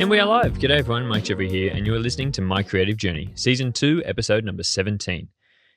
And we are live. G'day everyone, Mike Jeffrey here, and you are listening to My Creative Journey, Season 2, Episode number 17.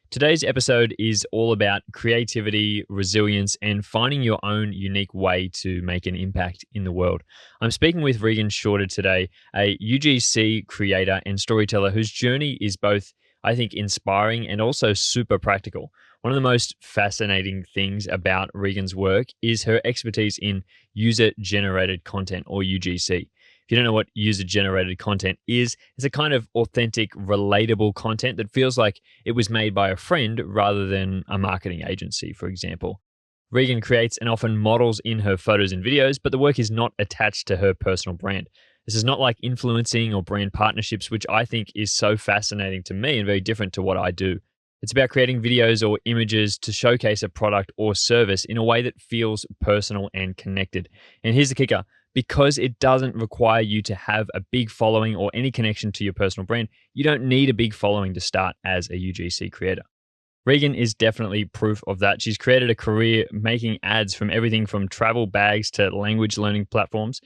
Today's episode is all about creativity, resilience, and finding your own unique way to make an impact in the world. I'm speaking with Regan Shorter today, a UGC creator and storyteller whose journey is both, I think, inspiring and also super practical. One of the most fascinating things about Regan's work is her expertise in user-generated content, or UGC. If you don't know what user-generated content is, it's a kind of authentic, relatable content that feels like it was made by a friend rather than a marketing agency, for example. Regan creates and often models in her photos and videos, but the work is not attached to her personal brand. This is not like influencing or brand partnerships, which I think is so fascinating to me and very different to what I do. It's about creating videos or images to showcase a product or service in a way that feels personal and connected. And here's the kicker. Because it doesn't require you to have a big following or any connection to your personal brand, you don't need a big following to start as a UGC creator. Regan is definitely proof of that. She's created a career making ads from everything from travel bags to language learning platforms,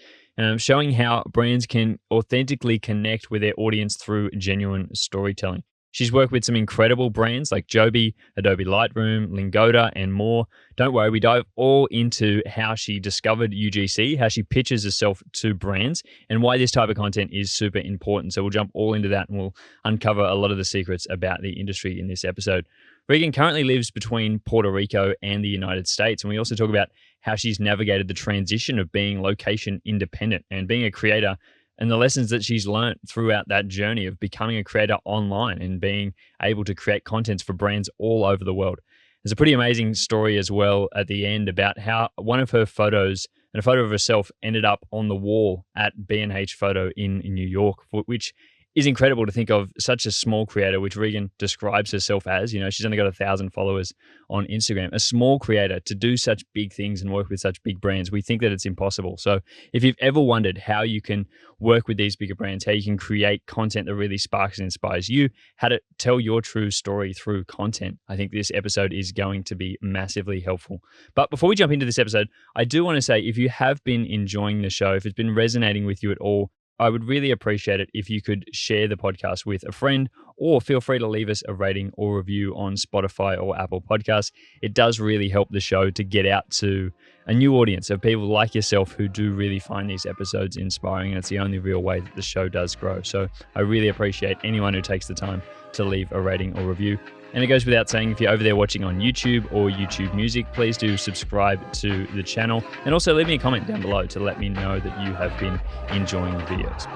showing how brands can authentically connect with their audience through genuine storytelling. She's worked with some incredible brands like Joby, Adobe Lightroom, Lingoda, and more. Don't worry, we dive all into how she discovered UGC, how she pitches herself to brands, and why this type of content is super important. So we'll jump all into that and we'll uncover a lot of the secrets about the industry in this episode. Regan currently lives between Puerto Rico and the United States, and we also talk about how she's navigated the transition of being location independent and being a creator, and the lessons that she's learned throughout that journey of becoming a creator online and being able to create contents for brands all over the world. There's a pretty amazing story as well at the end about how one of her photos and a photo of herself ended up on the wall at B&H Photo in New York, which is incredible to think of. Such a small creator, which Regan describes herself as. You know, she's only got 1,000 followers on Instagram. A small creator to do such big things and work with such big brands, we think that it's impossible. So if you've ever wondered how you can work with these bigger brands, how you can create content that really sparks and inspires you, how to tell your true story through content, I think this episode is going to be massively helpful. But before we jump into this episode, I do want to say, if you have been enjoying the show, if it's been resonating with you at all, I would really appreciate it if you could share the podcast with a friend, or feel free to leave us a rating or review on Spotify or Apple Podcasts. It does really help the show to get out to a new audience of people like yourself who do really find these episodes inspiring, and it's the only real way that the show does grow. So I really appreciate anyone who takes the time to leave a rating or review. And it goes without saying, if you're over there watching on YouTube or YouTube Music, please do subscribe to the channel, and also leave me a comment down below to let me know that you have been enjoying the videos.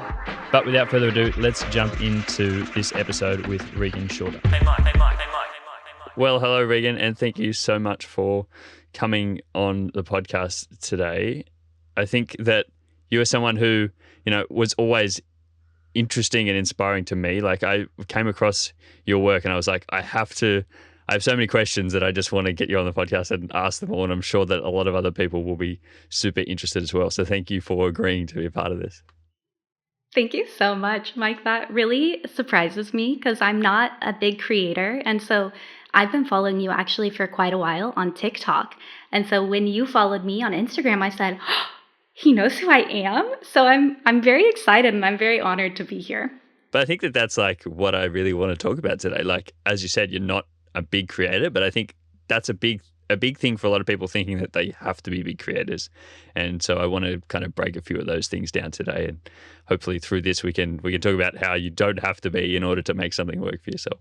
But without further ado, let's jump into this episode with Regan Shorter. Well, hello, Regan, and thank you so much for coming on the podcast today. I think that you are someone who, was always interesting and inspiring to me. Like, I came across your work and I was like, I have so many questions that I just want to get you on the podcast and ask them all. And I'm sure that a lot of other people will be super interested as well. So thank you for agreeing to be a part of this. Thank you so much, Mike. That really surprises me because I'm not a big creator. And so I've been following you actually for quite a while on TikTok. And so when you followed me on Instagram, I said, oh, he knows who I am. So I'm very excited and I'm very honored to be here. But I think that that's like what I really want to talk about today. Like, as you said, you're not a big creator, but I think that's a big thing for a lot of people, thinking that they have to be big creators. And so I want to kind of break a few of those things down today. And hopefully through this, we can talk about how you don't have to be in order to make something work for yourself.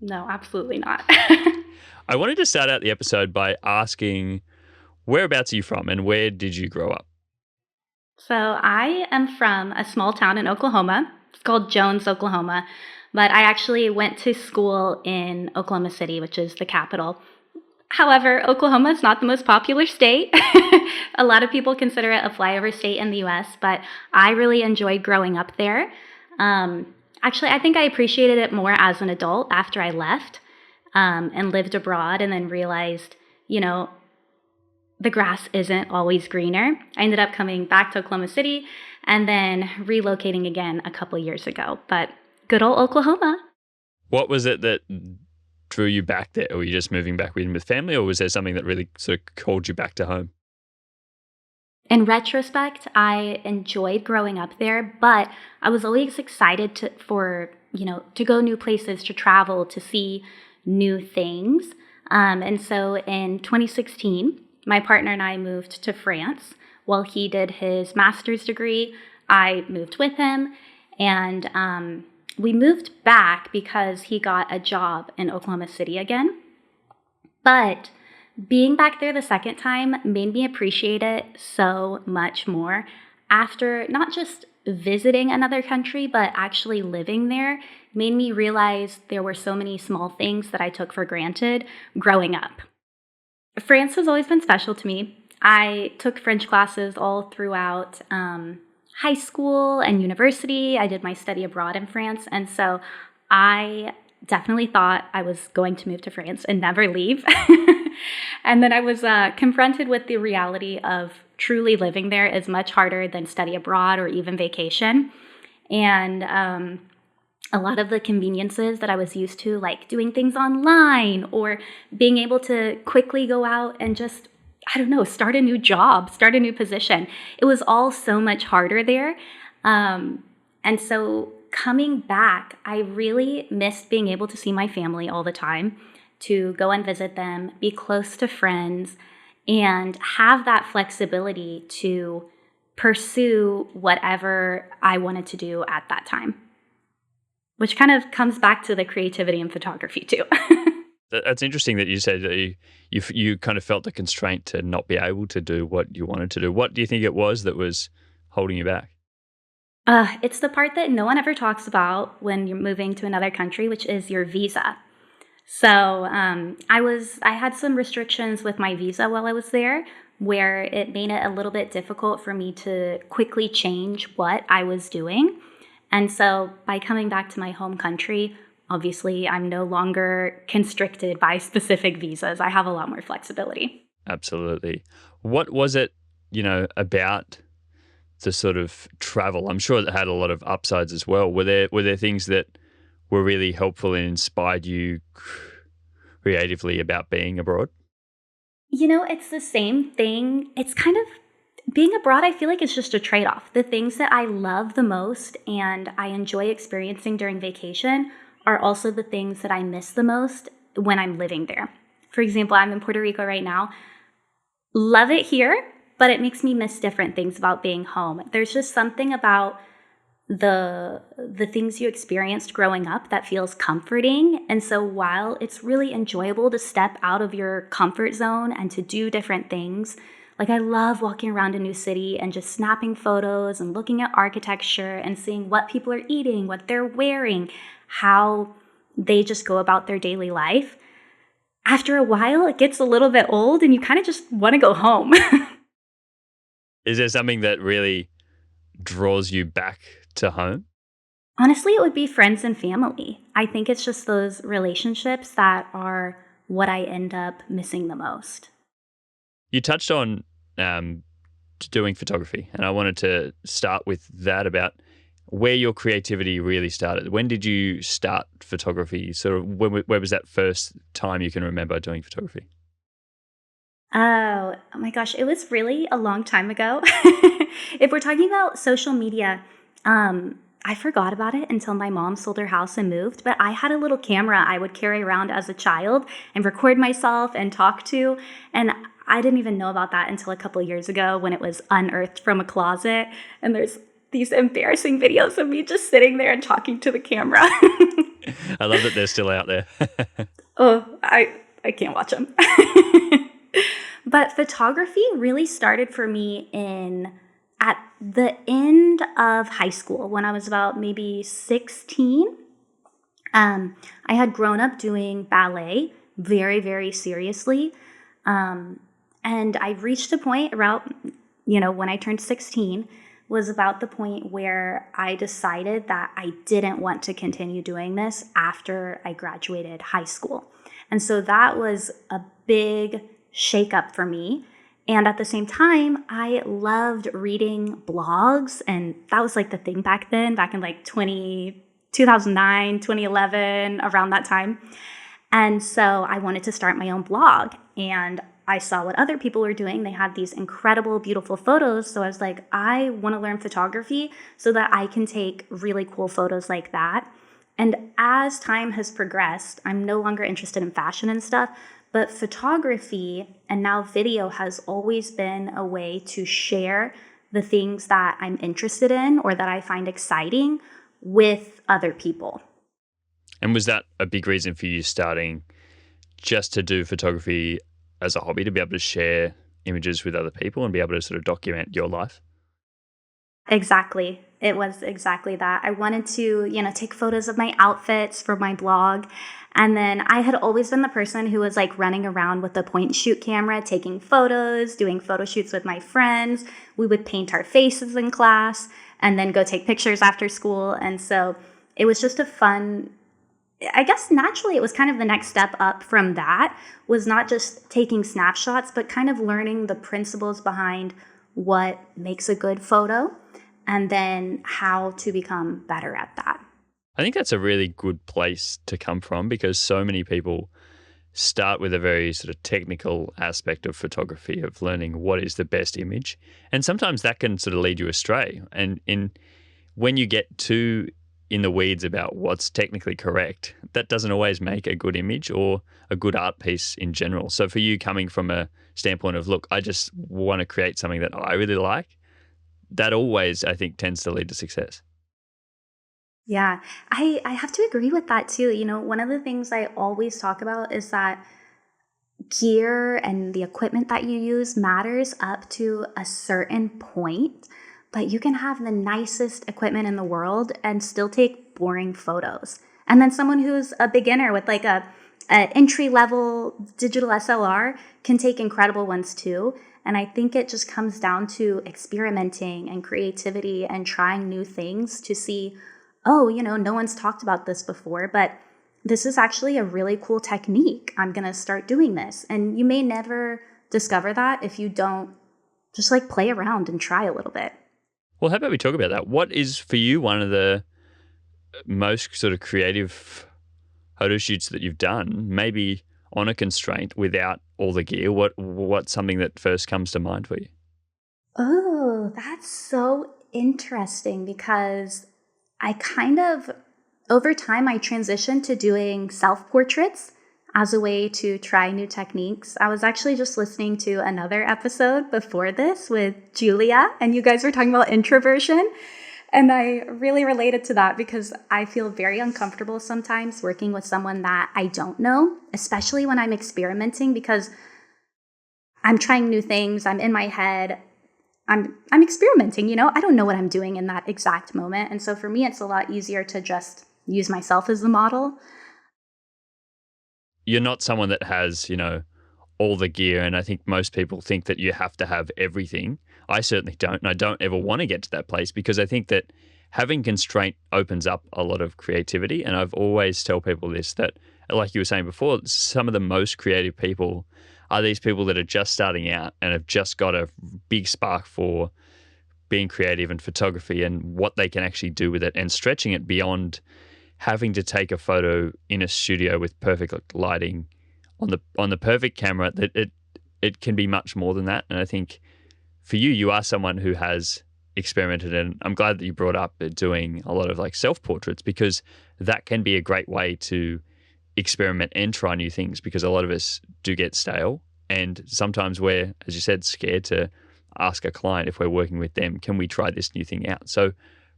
No, absolutely not. I wanted to start out the episode by asking, whereabouts are you from and where did you grow up? So I am from a small town in Oklahoma. It's called Jones, Oklahoma. But I actually went to school in Oklahoma City, which is the capital. However, Oklahoma is not the most popular state. A lot of people consider it a flyover state in the U.S., but I really enjoyed growing up there. Actually, I think I appreciated it more as an adult after I left and lived abroad, and then realized, the grass isn't always greener. I ended up coming back to Oklahoma City and then relocating again a couple years ago. But good old Oklahoma. What was it that drew you back there? Or were you just moving back with family, or was there something that really sort of called you back to home? In retrospect, I enjoyed growing up there, but I was always excited to go new places, to travel, to see new things. And so in 2016, my partner and I moved to France. While he did his master's degree, I moved with him, and we moved back because he got a job in Oklahoma City again. But being back there the second time made me appreciate it so much more after not just visiting another country, but actually living there made me realize there were so many small things that I took for granted growing up. France has always been special to me. I took French classes all throughout high school and university. I did my study abroad in France, and so I definitely thought I was going to move to France and never leave. And then I was confronted with the reality of truly living there is much harder than study abroad or even vacation. And a lot of the conveniences that I was used to, like doing things online or being able to quickly go out and just, start a new job, start a new position. It was all so much harder there. And so coming back, I really missed being able to see my family all the time, to go and visit them, be close to friends, and have that flexibility to pursue whatever I wanted to do at that time, which kind of comes back to the creativity in photography too. That's interesting that you said that you kind of felt the constraint to not be able to do what you wanted to do. What do you think it was that was holding you back? It's the part that no one ever talks about when you're moving to another country, which is your visa. So I had some restrictions with my visa while I was there, where it made it a little bit difficult for me to quickly change what I was doing. And so by coming back to my home country, obviously I'm no longer constricted by specific visas. I have a lot more flexibility. Absolutely. What was it, about the sort of travel? I'm sure it had a lot of upsides as well. Were there things that were really helpful and inspired you creatively about being abroad? It's the same thing. It's kind of being abroad, I feel like it's just a trade-off. The things that I love the most and I enjoy experiencing during vacation are also the things that I miss the most when I'm living there. For example, I'm in Puerto Rico right now. Love it here, but it makes me miss different things about being home. There's just something about the things you experienced growing up that feels comforting. And so while it's really enjoyable to step out of your comfort zone and to do different things, like I love walking around a new city and just snapping photos and looking at architecture and seeing what people are eating, what they're wearing, how they just go about their daily life. After a while, it gets a little bit old and you kind of just want to go home. Is there something that really draws you back to home? Honestly, it would be friends and family. I think it's just those relationships that are what I end up missing the most. You touched on doing photography, and I wanted to start with that, about where your creativity really started. When did you start photography? Sort of, where was that first time you can remember doing photography? Oh my gosh, it was really a long time ago. If we're talking about social media, I forgot about it until my mom sold her house and moved, but I had a little camera I would carry around as a child and record myself and talk to, and I didn't even know about that until a couple of years ago when it was unearthed from a closet, and there's these embarrassing videos of me just sitting there and talking to the camera. I love that they're still out there. Oh, I can't watch them. But photography really started for me at the end of high school when I was about maybe 16. I had grown up doing ballet very, very seriously. And I reached a point around, when I turned 16, was about the point where I decided that I didn't want to continue doing this after I graduated high school. And so that was a big shakeup for me. And at the same time, I loved reading blogs. And that was like the thing back then, back in like 2009, 2011, around that time. And so I wanted to start my own blog. And I saw what other people were doing. They had these incredible, beautiful photos. So I was like, I want to learn photography so that I can take really cool photos like that. And as time has progressed, I'm no longer interested in fashion and stuff, but photography and now video has always been a way to share the things that I'm interested in or that I find exciting with other people. And was that a big reason for you starting just to do photography as a hobby, to be able to share images with other people and be able to sort of document your life? Exactly. It was exactly that. I wanted to, take photos of my outfits for my blog. And then I had always been the person who was like running around with a point and shoot camera, taking photos, doing photo shoots with my friends. We would paint our faces in class and then go take pictures after school. And so it was just a fun, I guess naturally it was kind of the next step up from that, was not just taking snapshots, but kind of learning the principles behind what makes a good photo and then how to become better at that. I think that's a really good place to come from, because so many people start with a very sort of technical aspect of photography, of learning what is the best image. And sometimes that can sort of lead you astray. And when you get too in the weeds about what's technically correct, that doesn't always make a good image or a good art piece in general. So for you, coming from a standpoint of, look, I just want to create something that I really like, that always, I think, tends to lead to success. Yeah, I have to agree with that too. One of the things I always talk about is that gear and the equipment that you use matters up to a certain point, but you can have the nicest equipment in the world and still take boring photos. And then someone who's a beginner with like a entry level digital SLR can take incredible ones too. And I think it just comes down to experimenting and creativity and trying new things to see, oh, no one's talked about this before, but this is actually a really cool technique. I'm going to start doing this. And you may never discover that if you don't just like play around and try a little bit. Well, how about we talk about that? What is for you one of the most sort of creative photo shoots that you've done, maybe on a constraint without all the gear? What's something that first comes to mind for you? Oh, that's so interesting, because I kind of, over time, I transitioned to doing self-portraits as a way to try new techniques. I was actually just listening to another episode before this with Julia, and you guys were talking about introversion. And I really related to that because I feel very uncomfortable sometimes working with someone that I don't know, especially when I'm experimenting, because I'm trying new things. I'm in my head. I'm experimenting, I don't know what I'm doing in that exact moment. And so for me, it's a lot easier to just use myself as the model. You're not someone that has, all the gear. And I think most people think that you have to have everything. I certainly don't. And I don't ever want to get to that place, because I think that having constraint opens up a lot of creativity. And I've always tell people this, that like you were saying before, some of the most creative people are these people that are just starting out and have just got a big spark for being creative and photography and what they can actually do with it, and stretching it beyond having to take a photo in a studio with perfect lighting on the perfect camera. That it can be much more than that. And I think for you, you are someone who has experimented, and I'm glad that you brought up doing a lot of like self-portraits, because that can be a great way to experiment and try new things, because a lot of us do get stale, and sometimes we're, as you said, scared to ask a client, if we're working with them, can we try this new thing out? So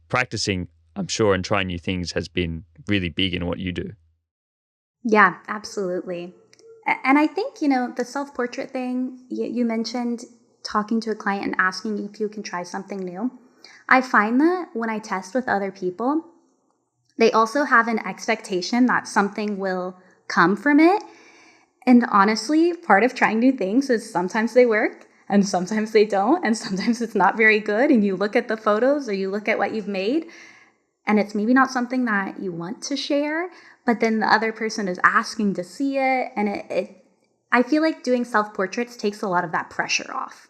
practicing, I'm sure, and trying new things has been really big in what you do. Yeah, absolutely. And I think, the self-portrait thing, you mentioned talking to a client and asking if you can try something new. I find that when I test with other people, they also have an expectation that something will come from it. And honestly, part of trying new things is sometimes they work and sometimes they don't. And sometimes it's not very good. And you look at the photos or you look at what you've made, and it's maybe not something that you want to share, but then the other person is asking to see it. And I feel like doing self-portraits takes a lot of that pressure off.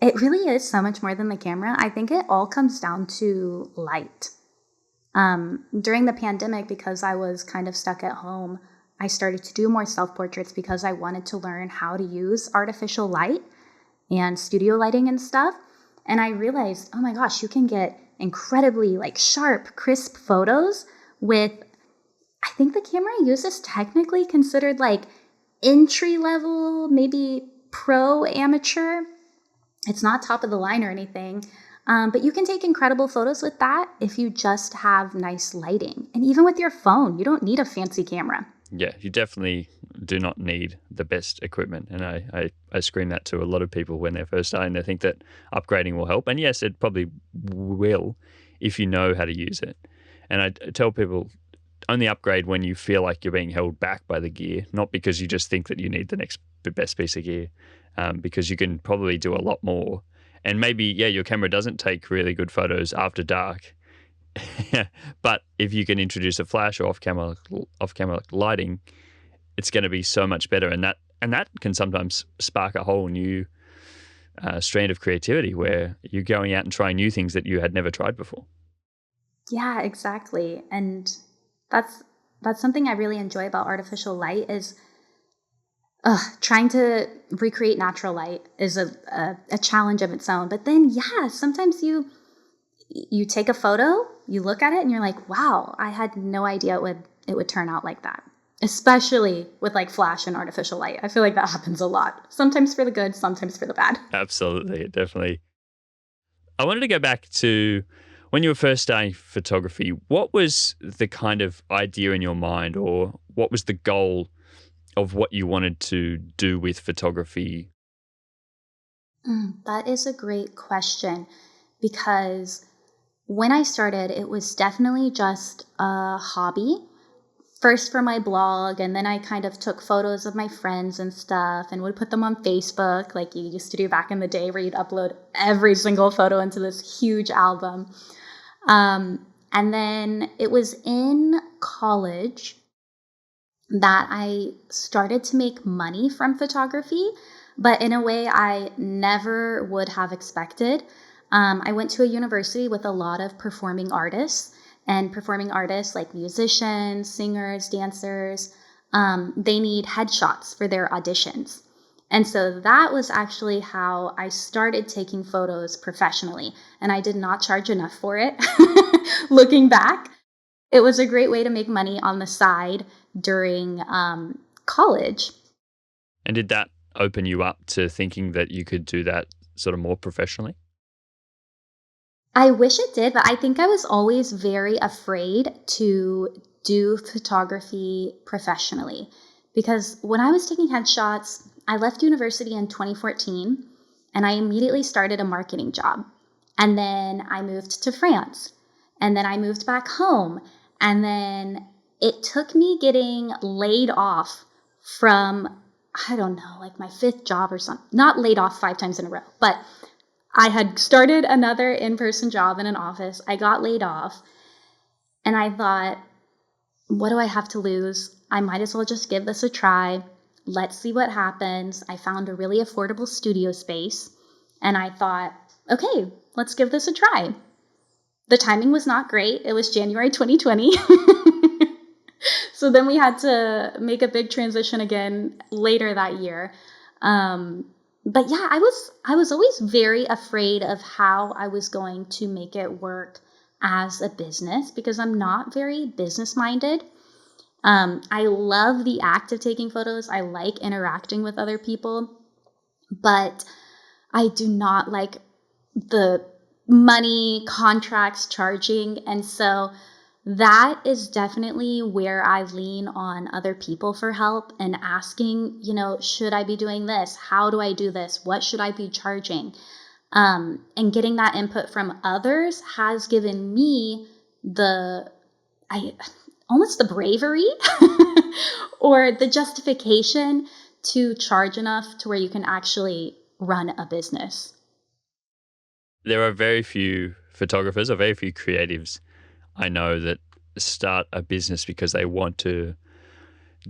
It really is so much more than the camera. I think it all comes down to light. During the pandemic, because I was kind of stuck at home, I started to do more self-portraits because I wanted to learn how to use artificial light and studio lighting and stuff. And I realized, oh my gosh, you can get incredibly like sharp, crisp photos with, I think the camera I use is technically considered like entry level, maybe pro amateur. It's not top of the line or anything. But you can take incredible photos with that if you just have nice lighting. And even with your phone, you don't need a fancy camera. Yeah, you definitely do not need the best equipment. And I scream that to a lot of people when they're first starting. They think that upgrading will help. And yes, it probably will if you know how to use it. And I tell people only upgrade when you feel like you're being held back by the gear, not because you just think that you need the next best piece of gear, because you can probably do a lot more. And maybe, yeah, your camera doesn't take really good photos after dark. But if you can introduce a flash or off-camera lighting, it's going to be so much better. And that can sometimes spark a whole new strand of creativity where you're going out and trying new things that you had never tried before. Yeah, exactly. And that's something I really enjoy about artificial light is trying to recreate natural light is a challenge of its own. But then, yeah, sometimes you take a photo, you look at it, and you're like, wow, I had no idea it would turn out like that. Especially with like flash and artificial light. I feel like that happens a lot. Sometimes for the good, sometimes for the bad. Absolutely, definitely. I wanted to go back to when you were first starting photography. What was the kind of idea in your mind, or what was the goal of what you wanted to do with photography? That is a great question, because when I started, it was definitely just a hobby. First for my blog, and then I kind of took photos of my friends and stuff and would put them on Facebook like you used to do back in the day, where you'd upload every single photo into this huge album. And then it was in college that I started to make money from photography, but in a way I never would have expected. I went to a university with a lot of performing artists, and performing artists like musicians, singers, dancers, they need headshots for their auditions. And so that was actually how I started taking photos professionally. And I did not charge enough for it. Looking back, it was a great way to make money on the side during college. And did that open you up to thinking that you could do that sort of more professionally? I wish it did, but I think I was always very afraid to do photography professionally, because when I was taking headshots, I left university in 2014 and I immediately started a marketing job. And then I moved to France, and then I moved back home. And then it took me getting laid off from, I don't know, like my fifth job or something. Not laid off 5 times in a row, but I had started another in-person job in an office. I got laid off, and I thought, what do I have to lose? I might as well just give this a try. Let's see what happens. I found a really affordable studio space, and I thought, okay, let's give this a try. The timing was not great. It was January 2020. So then we had to make a big transition again later that year. But yeah, I was always very afraid of how I was going to make it work as a business, because I'm not very business minded. I love the act of taking photos. I like interacting with other people, but I do not like the money, contracts, charging. And so that is definitely where I lean on other people for help and asking, should I be doing this? How do I do this? What should I be charging? And getting that input from others has given me almost the bravery or the justification to charge enough to where you can actually run a business. There are very few photographers or very few creatives I know that start a business because they want to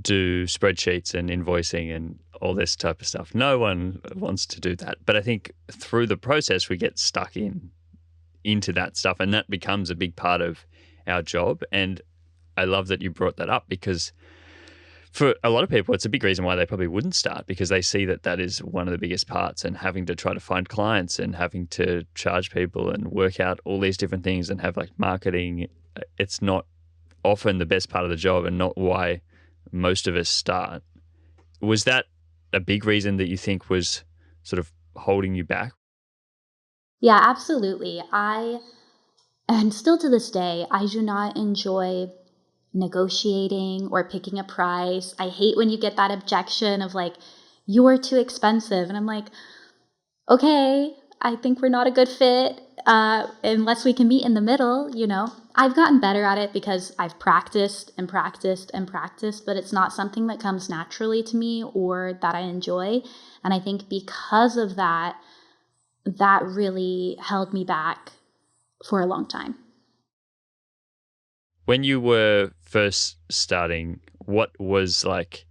do spreadsheets and invoicing and all this type of stuff. No one wants to do that. But I think through the process, we get stuck into that stuff, and that becomes a big part of our job. And I love that you brought that up, because for a lot of people, it's a big reason why they probably wouldn't start, because they see that that is one of the biggest parts, and having to try to find clients and having to charge people and work out all these different things and have like marketing. It's not often the best part of the job and not why most of us start. Was that a big reason that you think was sort of holding you back? Yeah, absolutely. And still to this day, I do not enjoy negotiating or picking a price. I hate when you get that objection of like, you're too expensive. And I'm like, okay, I think we're not a good fit unless we can meet in the middle. I've gotten better at it because I've practiced and practiced and practiced, but it's not something that comes naturally to me or that I enjoy. And I think because of that, that really held me back for a long time. When you were first starting, what was like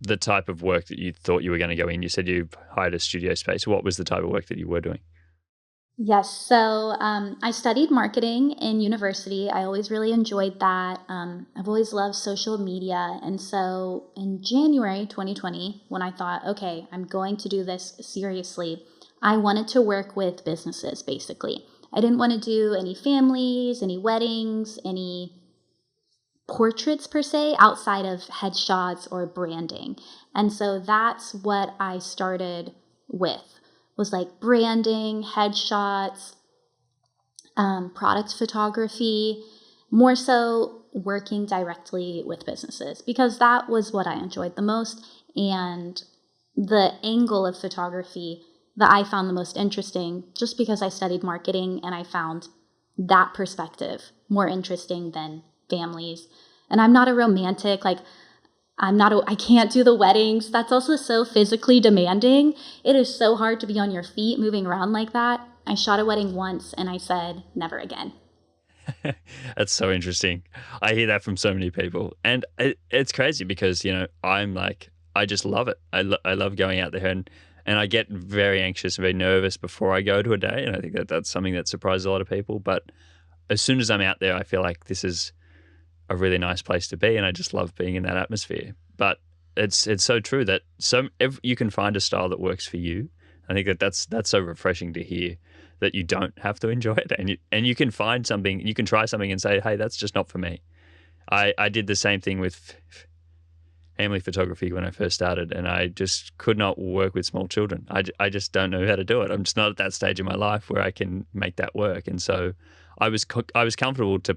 the type of work that you thought you were going to go in? You said you hired a studio space. What was the type of work that you were doing? Yes, so I studied marketing in university. I always really enjoyed that. I've always loved social media. And so in January 2020, when I thought, okay, I'm going to do this seriously, I wanted to work with businesses, basically. I didn't want to do any families, any weddings, any portraits per se, outside of headshots or branding. And so that's what I started with, was like branding, headshots, product photography, more so working directly with businesses, because that was what I enjoyed the most. And the angle of photography that I found the most interesting, just because I studied marketing and I found that perspective more interesting than families. And I'm not a romantic, like I can't do the weddings. That's also so physically demanding. It is so hard to be on your feet moving around like that. I shot a wedding once and I said, never again. That's so interesting. I hear that from so many people. And it's crazy because, I'm like, I just love it. I love going out there and I get very anxious and very nervous before I go to a day. And I think that that's something that surprises a lot of people. But as soon as I'm out there, I feel like this is a really nice place to be, and I just love being in that atmosphere. But it's so true that you can find a style that works for you. I think that's so refreshing to hear, that you don't have to enjoy it, and you can find something, you can try something and say, hey, that's just not for me. I did the same thing with family photography when I first started, and I just could not work with small children. I just don't know how to do it. I'm just not at that stage in my life where I can make that work, and so I was comfortable to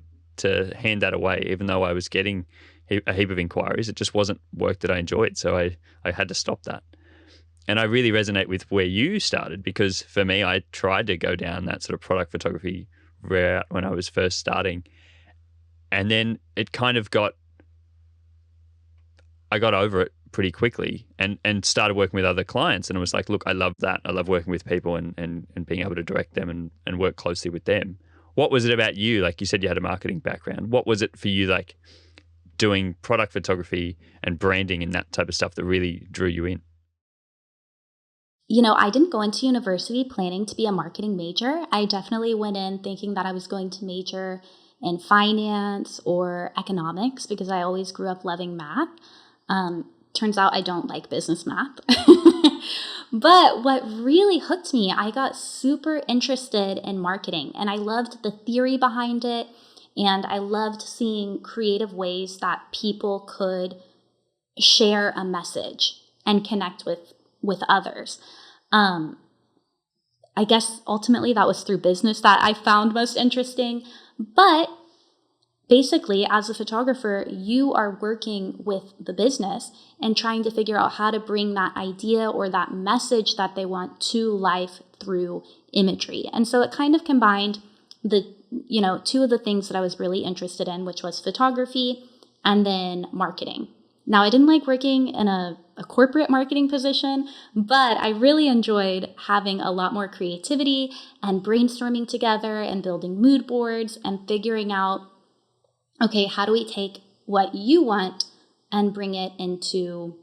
hand that away, even though I was getting a heap of inquiries. It just wasn't work that I enjoyed. So I had to stop that. And I really resonate with where you started, because for me, I tried to go down that sort of product photography route when I was first starting. And then it kind of I got over it pretty quickly and started working with other clients. And it was like, look, I love that. I love working with people and being able to direct them and work closely with them. What was it about you? Like you said, you had a marketing background. What was it for you, like doing product photography and branding and that type of stuff, that really drew you in? I didn't go into university planning to be a marketing major. I definitely went in thinking that I was going to major in finance or economics, because I always grew up loving math. Turns out I don't like business math. But what really hooked me, I got super interested in marketing, and I loved the theory behind it, and I loved seeing creative ways that people could share a message and connect with others. I guess ultimately that was through business that I found most interesting, but basically, as a photographer, you are working with the business and trying to figure out how to bring that idea or that message that they want to life through imagery. And so it kind of combined two of the things that I was really interested in, which was photography and then marketing. Now, I didn't like working in a corporate marketing position, but I really enjoyed having a lot more creativity and brainstorming together and building mood boards and figuring out, okay, how do we take what you want and bring it into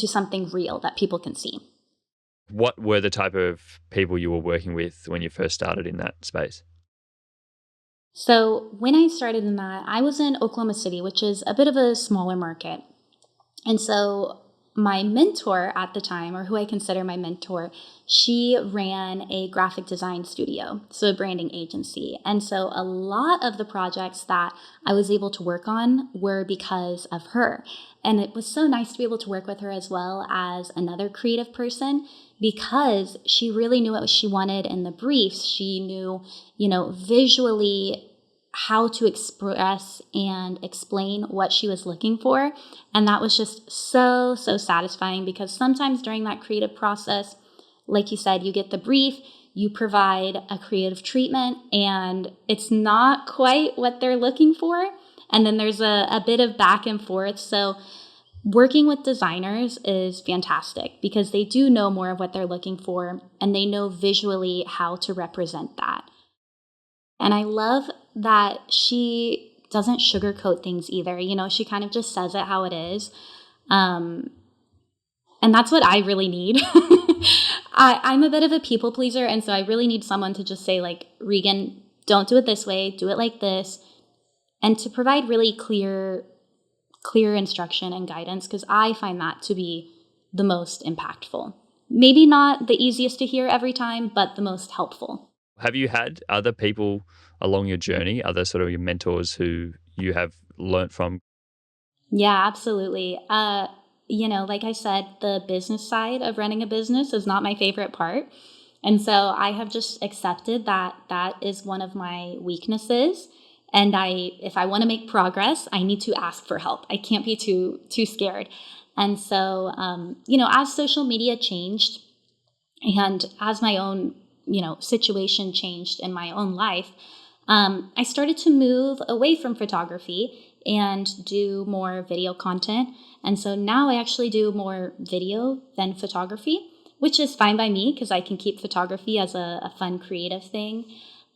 something real that people can see? What were the type of people you were working with when you first started in that space? So when I started in that, I was in Oklahoma City, which is a bit of a smaller market. And so my mentor at the time, or who I consider my mentor, she ran a graphic design studio, so a branding agency. And so a lot of the projects that I was able to work on were because of her. And it was so nice to be able to work with her as well as another creative person, because she really knew what she wanted in the briefs. She knew, visually how to express and explain what she was looking for. And that was just so satisfying, because sometimes during that creative process, like you said, you get the brief, you provide a creative treatment, and it's not quite what they're looking for. And then there's a bit of back and forth. So working with designers is fantastic, because they do know more of what they're looking for, and they know visually how to represent that. And I love that she doesn't sugarcoat things either. She kind of just says it how it is. And that's what I really need. I'm a bit of a people pleaser. And so I really need someone to just say, like, Regan, don't do it this way, do it like this. And to provide really clear instruction and guidance, because I find that to be the most impactful. Maybe not the easiest to hear every time, but the most helpful. Have you had other people along your journey, other sort of your mentors who you have learnt from? Yeah, absolutely. Like I said, the business side of running a business is not my favorite part. And so I have just accepted that that is one of my weaknesses. And if I want to make progress, I need to ask for help. I can't be too scared. And so, as social media changed, and as my own, situation changed in my own life, I started to move away from photography and do more video content. And so now I actually do more video than photography, which is fine by me, because I can keep photography as a fun, creative thing.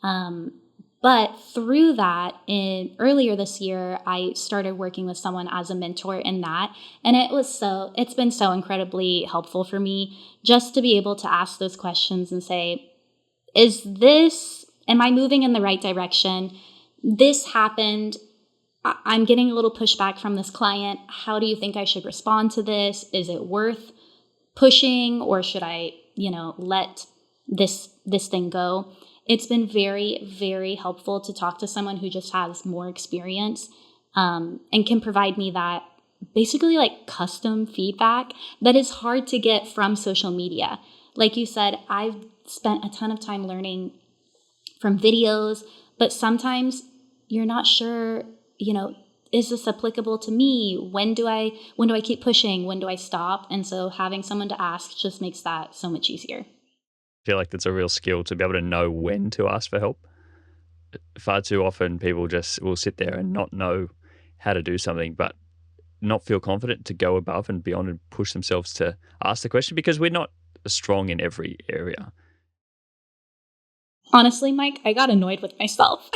But through that, earlier this year, I started working with someone as a mentor in that. And it's been so incredibly helpful for me just to be able to ask those questions and say, am I moving in the right direction? This happened. I'm getting a little pushback from this client. How do you think I should respond to this? Is it worth pushing, or should I, let this thing go? It's been very, very helpful to talk to someone who just has more experience, and can provide me that basically like custom feedback that is hard to get from social media. Like you said, I've spent a ton of time learning from videos, but sometimes you're not sure, is this applicable to me? When do I keep pushing? When do I stop? And so having someone to ask just makes that so much easier. I feel like that's a real skill, to be able to know when to ask for help. Far too often people just will sit there and not know how to do something, but not feel confident to go above and beyond and push themselves to ask the question, because we're not strong in every area. Honestly, Mike, I got annoyed with myself.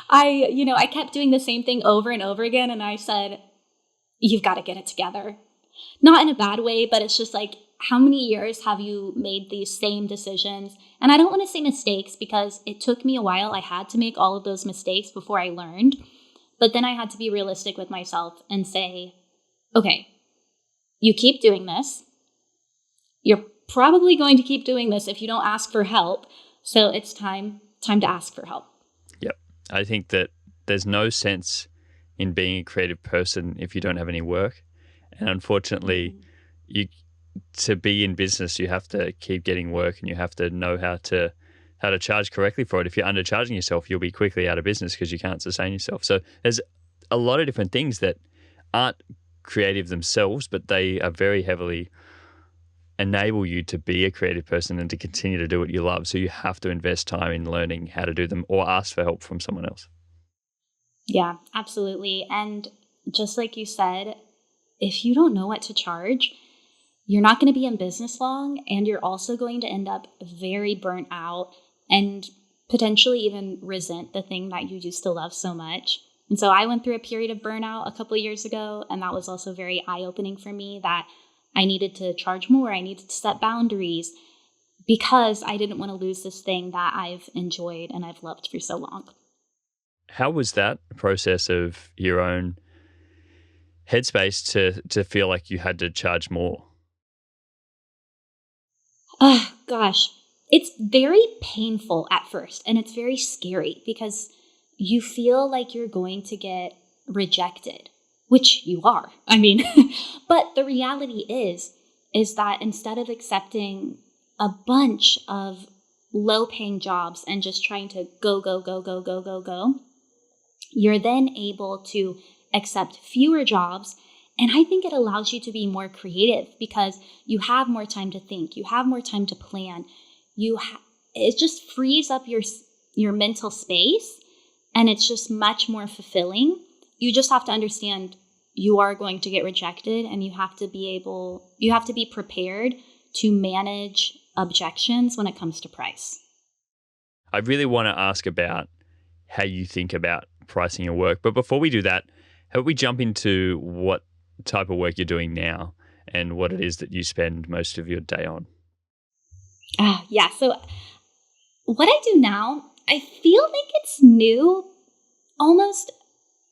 I kept doing the same thing over and over again, and I said, you've got to get it together. Not in a bad way, but it's just like, how many years have you made these same decisions? And I don't want to say mistakes, because it took me a while. I had to make all of those mistakes before I learned. But then I had to be realistic with myself and say, okay, you keep doing this. You're probably going to keep doing this if you don't ask for help. So it's time to ask for help. Yep. I think that there's no sense in being a creative person if you don't have any work. And unfortunately, to be in business, you have to keep getting work, and you have to know how to charge correctly for it. If you're undercharging yourself, you'll be quickly out of business because you can't sustain yourself. So there's a lot of different things that aren't creative themselves, but they are very heavily enable you to be a creative person and to continue to do what you love. So you have to invest time in learning how to do them, or ask for help from someone else. Yeah, absolutely. And just like you said, if you don't know what to charge, you're not going to be in business long, and you're also going to end up very burnt out and potentially even resent the thing that you used to love so much. And so I went through a period of burnout a couple of years ago, and that was also very eye-opening for me, that I needed to charge more. I needed to set boundaries, because I didn't want to lose this thing that I've enjoyed and I've loved for so long. How was that process of your own headspace to feel like you had to charge more? Oh, gosh. It's very painful at first, and it's very scary because you feel like you're going to get rejected, which you are. I mean, but the reality is that instead of accepting a bunch of low paying jobs and just trying to go, go, go, go, go, go, go, you're then able to accept fewer jobs. And I think it allows you to be more creative because you have more time to think, you have more time to plan. It just frees up your mental space, and it's just much more fulfilling. You just have to understand you are going to get rejected, and you have to be prepared to manage objections when it comes to price. I really want to ask about how you think about pricing your work. But before we do that, how about we jump into what type of work you're doing now and what it is that you spend most of your day on? Yeah. So what I do now, I feel like it's new almost.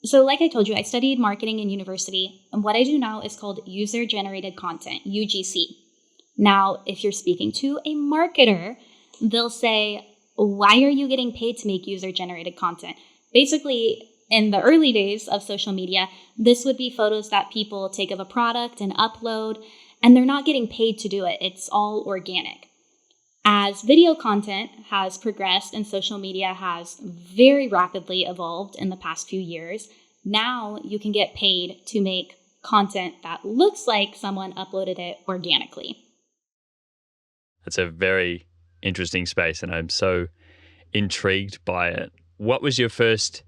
So like I told you, I studied marketing in university, and what I do now is called user-generated content, UGC. Now, if you're speaking to a marketer, they'll say, why are you getting paid to make user-generated content? Basically, in the early days of social media, this would be photos that people take of a product and upload, and they're not getting paid to do it. It's all organic. As video content has progressed and social media has very rapidly evolved in the past few years, now you can get paid to make content that looks like someone uploaded it organically. It's a very interesting space, and I'm so intrigued by it. What was your first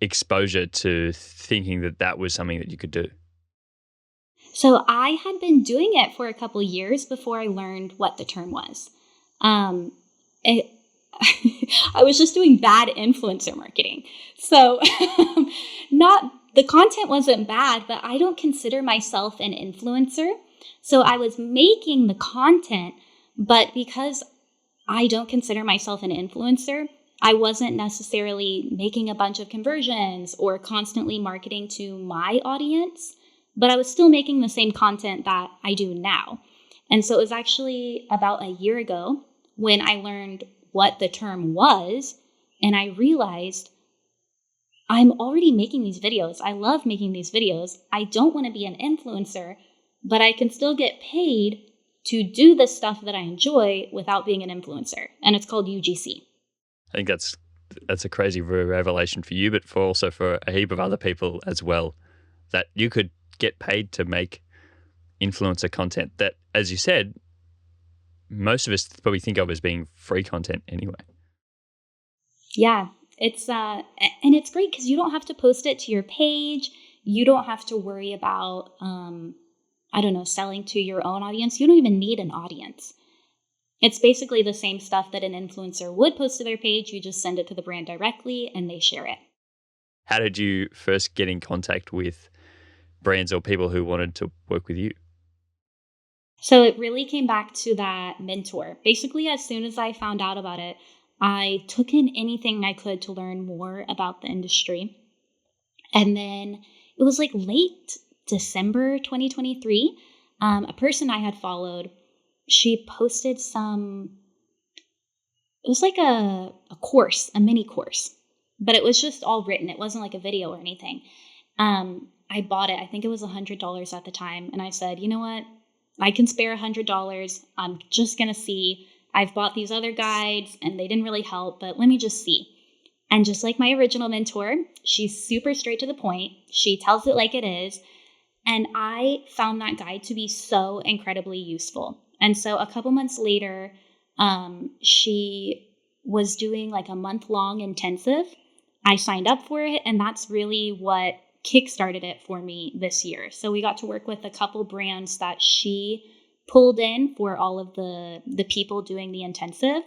exposure to thinking that that was something that you could do? So I had been doing it for a couple years before I learned what the term was. Um, it, I was just doing bad influencer marketing. So not the content wasn't bad, but I don't consider myself an influencer. So I was making the content, but because I don't consider myself an influencer, I wasn't necessarily making a bunch of conversions or constantly marketing to my audience, but I was still making the same content that I do now. And so it was actually about a year ago when I learned what the term was, and I realized I'm already making these videos. I love making these videos. I don't want to be an influencer, but I can still get paid to do the stuff that I enjoy without being an influencer. And it's called UGC. I think that's a crazy revelation for you, but also for a heap of other people as well, that you could get paid to make influencer content that, as you said, most of us probably think of as being free content anyway. Yeah, it's and it's great because you don't have to post it to your page. You don't have to worry about selling to your own audience. You don't even need an audience. It's basically the same stuff that an influencer would post to their page. You just send it to the brand directly and they share it. How did you first get in contact with brands or people who wanted to work with you? So it really came back to that mentor. Basically, as soon as I found out about it, I took in anything I could to learn more about the industry. And then it was like late December 2023, a person I had followed, she posted it was like a course, a mini course, but it was just all written. It wasn't like a video or anything. I bought it. I think it was $100 at the time. And I said, you know what? I can spare $100. I'm just going to see. I've bought these other guides and they didn't really help, but let me just see. And just like my original mentor, she's super straight to the point. She tells it like it is. And I found that guide to be so incredibly useful. And so a couple months later, she was doing like a month-long intensive. I signed up for it, and that's really what kickstarted it for me this year. So we got to work with a couple brands that she pulled in for all of the people doing the intensive.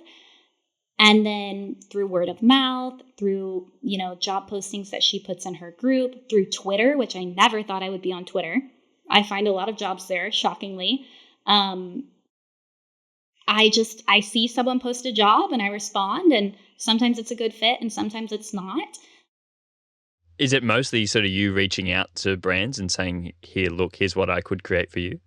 And then through word of mouth, through, job postings that she puts in her group, through Twitter, which I never thought I would be on Twitter. I find a lot of jobs there, shockingly. I see someone post a job and I respond, and sometimes it's a good fit and sometimes it's not. Is it mostly sort of you reaching out to brands and saying, here, look, here's what I could create for you?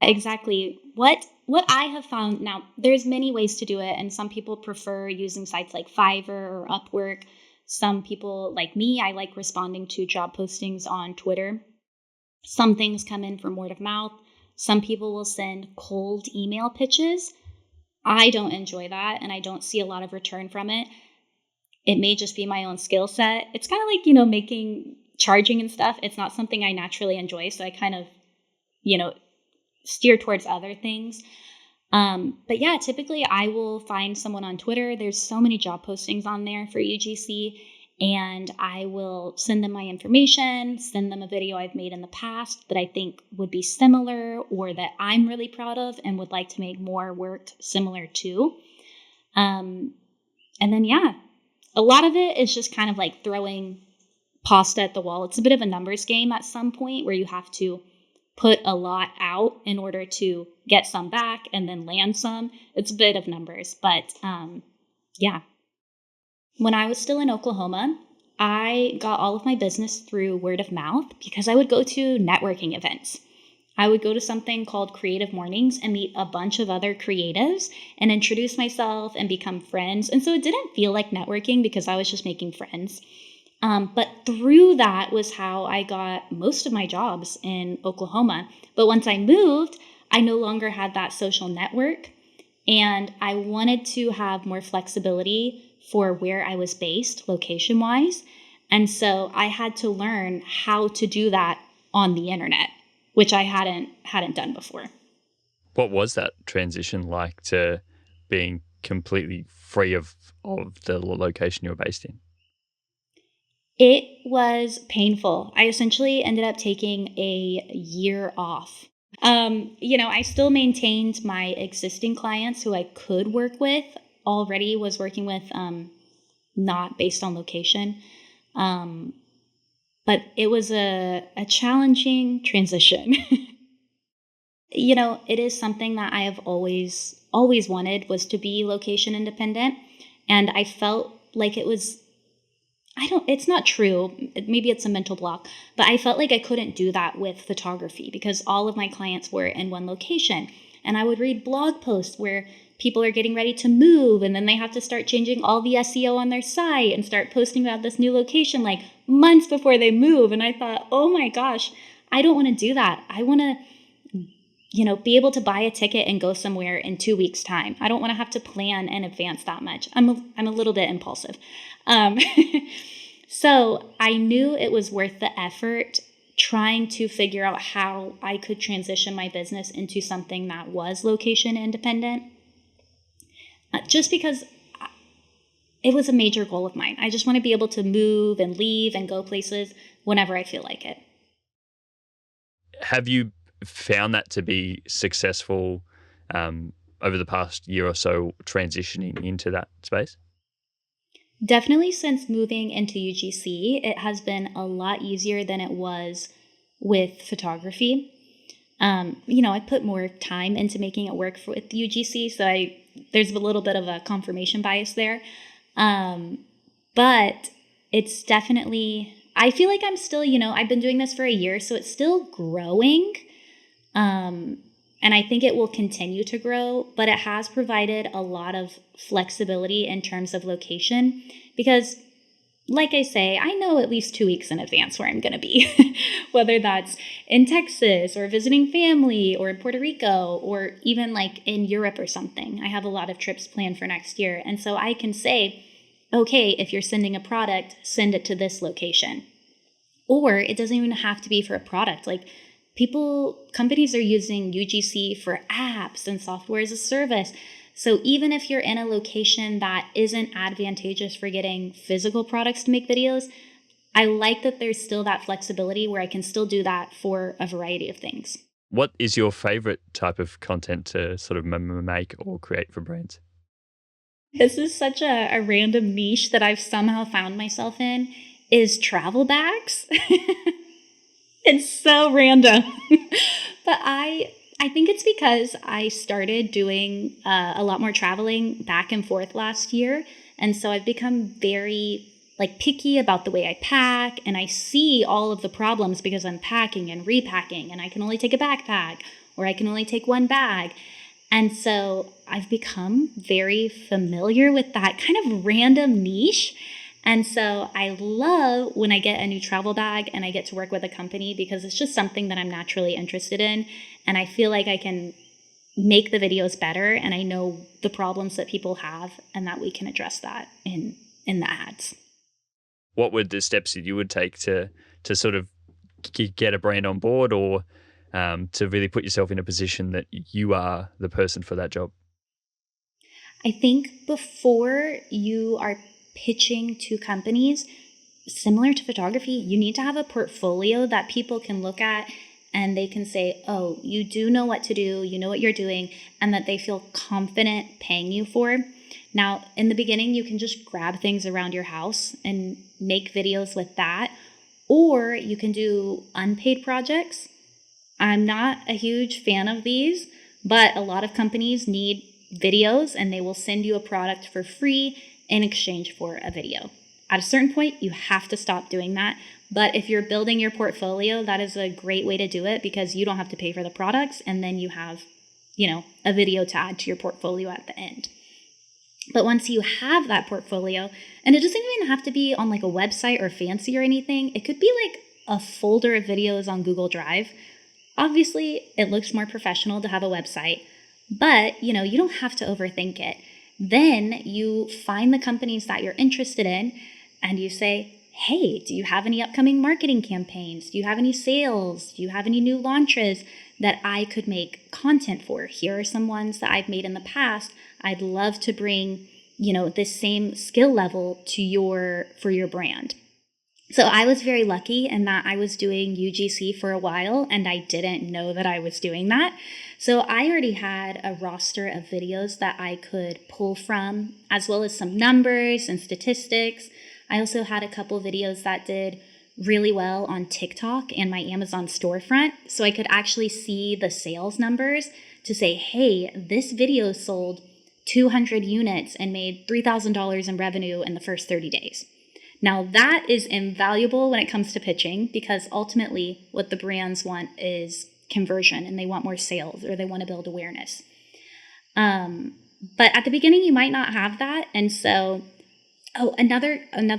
Exactly. What I have found now, there's many ways to do it, and some people prefer using sites like Fiverr or Upwork. Some people, like me, I like responding to job postings on Twitter. Some things come in from word of mouth. Some people will send cold email pitches. I don't enjoy that, and I don't see a lot of return from it. It may just be my own skill set. It's kind of like, charging and stuff. It's not something I naturally enjoy, so I kind of, steer towards other things. But yeah, typically I will find someone on Twitter. There's so many job postings on there for UGC, and I will send them my information, send them a video I've made in the past that I think would be similar or that I'm really proud of and would like to make more work similar to. And then, yeah, a lot of it is just kind of like throwing pasta at the wall. It's a bit of a numbers game at some point where you have to put a lot out in order to get some back and then land some. It's a bit of numbers, but yeah. When I was still in Oklahoma, I got all of my business through word of mouth because I would go to networking events. I would go to something called Creative Mornings and meet a bunch of other creatives and introduce myself and become friends. And so it didn't feel like networking because I was just making friends. But through that was how I got most of my jobs in Oklahoma. But once I moved, I no longer had that social network, and I wanted to have more flexibility for where I was based location-wise. And so I had to learn how to do that on the internet, which I hadn't done before. What was that transition like to being completely free of the location you were based in? It was painful. I essentially ended up taking a year off. I still maintained my existing clients who I could work with, already was working with, not based on location. But it was a challenging transition. It is something that I have always wanted, was to be location independent. And I felt like it was, it's not true. Maybe it's a mental block, but I felt like I couldn't do that with photography because all of my clients were in one location. And I would read blog posts where people are getting ready to move and then they have to start changing all the SEO on their site and start posting about this new location like months before they move. And I thought, oh my gosh, I don't want to do that. I want to, be able to buy a ticket and go somewhere in 2 weeks' time. I don't want to have to plan in advance that much. I'm a little bit impulsive. So I knew it was worth the effort trying to figure out how I could transition my business into something that was location independent. Just because it was a major goal of mine. I just want to be able to move and leave and go places whenever I feel like it. Have you found that to be successful over the past year or so, transitioning into that space? Definitely since moving into UGC, it has been a lot easier than it was with photography. I put more time into making it work with UGC, so there's a little bit of a confirmation bias there. But it's definitely, I feel like I'm still, I've been doing this for a year, so it's still growing. And I think it will continue to grow, but it has provided a lot of flexibility in terms of location because, like I say, I know at least 2 weeks in advance where I'm going to be, whether that's in Texas or visiting family or in Puerto Rico or even like in Europe or something. I have a lot of trips planned for next year. And so I can say, okay, if you're sending a product, send it to this location. Or it doesn't even have to be for a product. Like companies are using UGC for apps and software as a service. So even if you're in a location that isn't advantageous for getting physical products to make videos, I like that there's still that flexibility where I can still do that for a variety of things. What is your favorite type of content to sort of make or create for brands? This is such a random niche that I've somehow found myself in, is travel bags. It's so random. But I think it's because I started doing a lot more traveling back and forth last year. And so I've become very like picky about the way I pack, and I see all of the problems because I'm packing and repacking, and I can only take a backpack or I can only take one bag. And so I've become very familiar with that kind of random niche. And so I love when I get a new travel bag and I get to work with a company, because it's just something that I'm naturally interested in. And I feel like I can make the videos better, and I know the problems that people have and that we can address that in the ads. What would the steps that you would take to sort of get a brand on board, or to really put yourself in a position that you are the person for that job? I think before you are pitching to companies, similar to photography, you need to have a portfolio that people can look at and they can say, oh, you do know what to do, you know what you're doing, and that they feel confident paying you for. Now, in the beginning, you can just grab things around your house and make videos with that, or you can do unpaid projects. I'm not a huge fan of these, but a lot of companies need videos and they will send you a product for free in exchange for a video. At a certain point, you have to stop doing that. But if you're building your portfolio, that is a great way to do it, because you don't have to pay for the products, and then you have, a video to add to your portfolio at the end. But once you have that portfolio, and it doesn't even have to be on like a website or fancy or anything, it could be like a folder of videos on Google Drive. Obviously, it looks more professional to have a website, but you don't have to overthink it. Then you find the companies that you're interested in and you say, hey, do you have any upcoming marketing campaigns? Do you have any sales? Do you have any new launches that I could make content for? Here are some ones that I've made in the past. I'd love to bring, this same skill level for your brand. So I was very lucky in that I was doing UGC for a while and I didn't know that I was doing that. So I already had a roster of videos that I could pull from, as well as some numbers and statistics. I also had a couple videos that did really well on TikTok and my Amazon storefront. So I could actually see the sales numbers to say, hey, this video sold 200 units and made $3,000 in revenue in the first 30 days. Now that is invaluable when it comes to pitching, because ultimately what the brands want is conversion, and they want more sales, or they want to build awareness. But at the beginning you might not have that. And so, another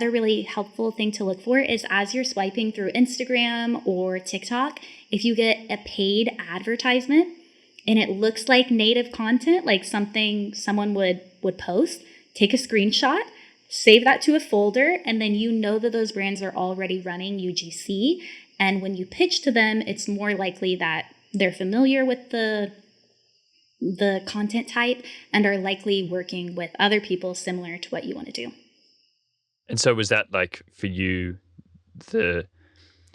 really helpful thing to look for is, as you're swiping through Instagram or TikTok, if you get a paid advertisement and it looks like native content, like something someone would post, take a screenshot, save that to a folder, and then that those brands are already running UGC. And when you pitch to them, it's more likely that they're familiar with the content type and are likely working with other people similar to what you want to do. And so was that, like, for you, the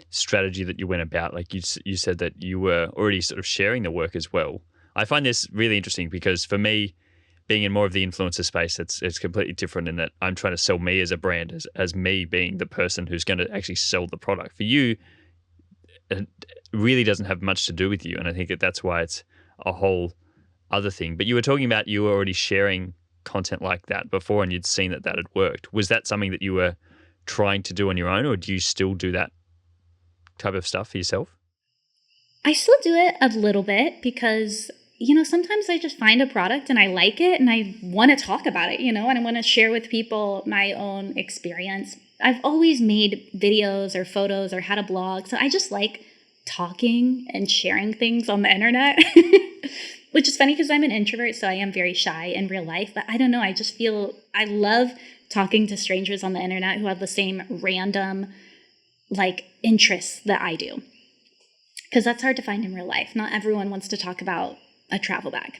strategy that you went about? Like you said that you were already sort of sharing the work as well. I find this really interesting because for me, being in more of the influencer space, it's completely different in that I'm trying to sell me as a brand, as me being the person who's going to actually sell the product. For you, it really doesn't have much to do with you, and I think that's why it's a whole other thing. But you were talking about you were already sharing content like that before, and you'd seen that had worked. Was that something that you were trying to do on your own, or do you still do that type of stuff for yourself? I still do it a little bit because sometimes I just find a product and I like it and I want to talk about it, and I want to share with people my own experience. I've always made videos or photos or had a blog, so I just like talking and sharing things on the internet, which is funny because I'm an introvert, so I am very shy in real life, but I don't know, I just feel I love talking to strangers on the internet who have the same random interests that I do, because that's hard to find in real life. Not everyone wants to talk about a travel bag.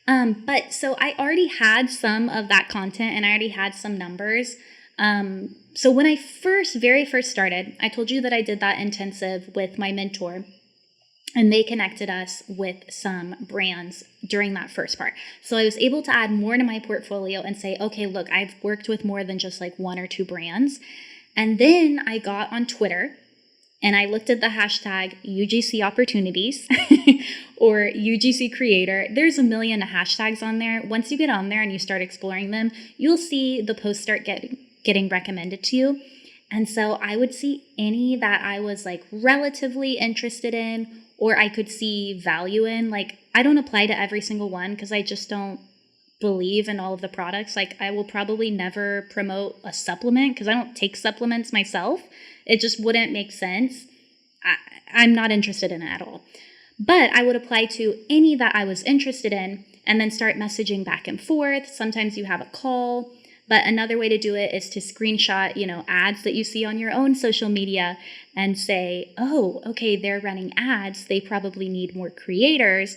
But so I already had some of that content and I already had some numbers. So when I very first started, I told you that I did that intensive with my mentor, and they connected us with some brands during that first part. So I was able to add more to my portfolio and say, okay, look, I've worked with more than just like one or two brands. And then I got on Twitter and I looked at the hashtag UGC opportunities or UGC creator. There's a million hashtags on there. Once you get on there and you start exploring them, you'll see the posts start getting recommended to you. And so I would see any that I was like relatively interested in, or I could see value in. Like, I don't apply to every single one because I just don't believe in all of the products. Like, I will probably never promote a supplement because I don't take supplements myself. It just wouldn't make sense. I'm not interested in it at all. But I would apply to any that I was interested in and then start messaging back and forth. Sometimes you have a call. But another way to do it is to screenshot, ads that you see on your own social media and say, oh, okay, they're running ads. They probably need more creators.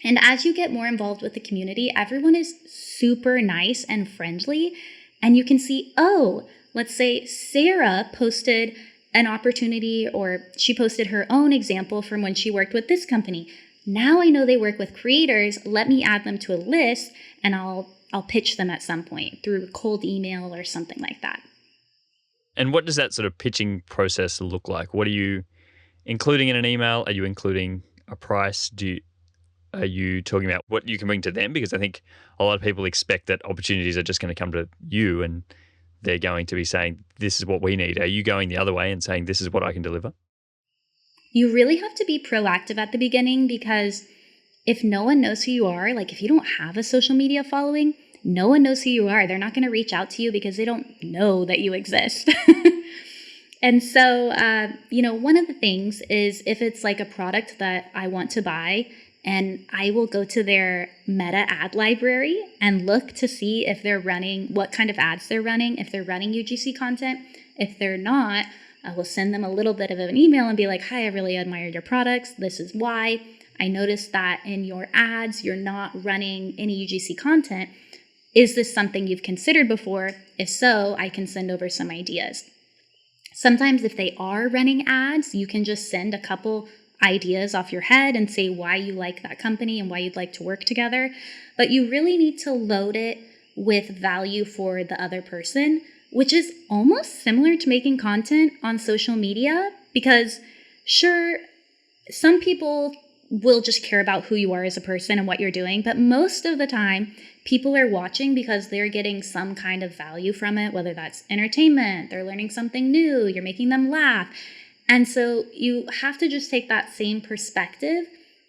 And as you get more involved with the community, everyone is super nice and friendly. And you can see, oh, let's say Sarah posted an opportunity, or she posted her own example from when she worked with this company. Now I know they work with creators. Let me add them to a list, and I'll pitch them at some point through a cold email or something like that. And what does that sort of pitching process look like? What are you including in an email? Are you including a price? Are you talking about what you can bring to them? Because I think a lot of people expect that opportunities are just going to come to you and they're going to be saying, this is what we need. Are you going the other way and saying, this is what I can deliver? You really have to be proactive at the beginning, because if no one knows who you are, like if you don't have a social media following, no one knows who you are. They're not going to reach out to you because they don't know that you exist. And so, one of the things is if it's like a product that I want to buy, and I will go to their meta ad library and look to see if they're running, what kind of ads they're running, if they're running UGC content. If they're not, I will send them a little bit of an email and be like, hi, I really admired your products. This is why. I noticed that in your ads, you're not running any UGC content. Is this something you've considered before? If so, I can send over some ideas. Sometimes if they are running ads, you can just send a couple ideas off your head and say why you like that company and why you'd like to work together. But you really need to load it with value for the other person, which is almost similar to making content on social media, because sure, some people will just care about who you are as a person and what you're doing. But most of the time, people are watching because they're getting some kind of value from it, whether that's entertainment, they're learning something new, you're making them laugh. And so you have to just take that same perspective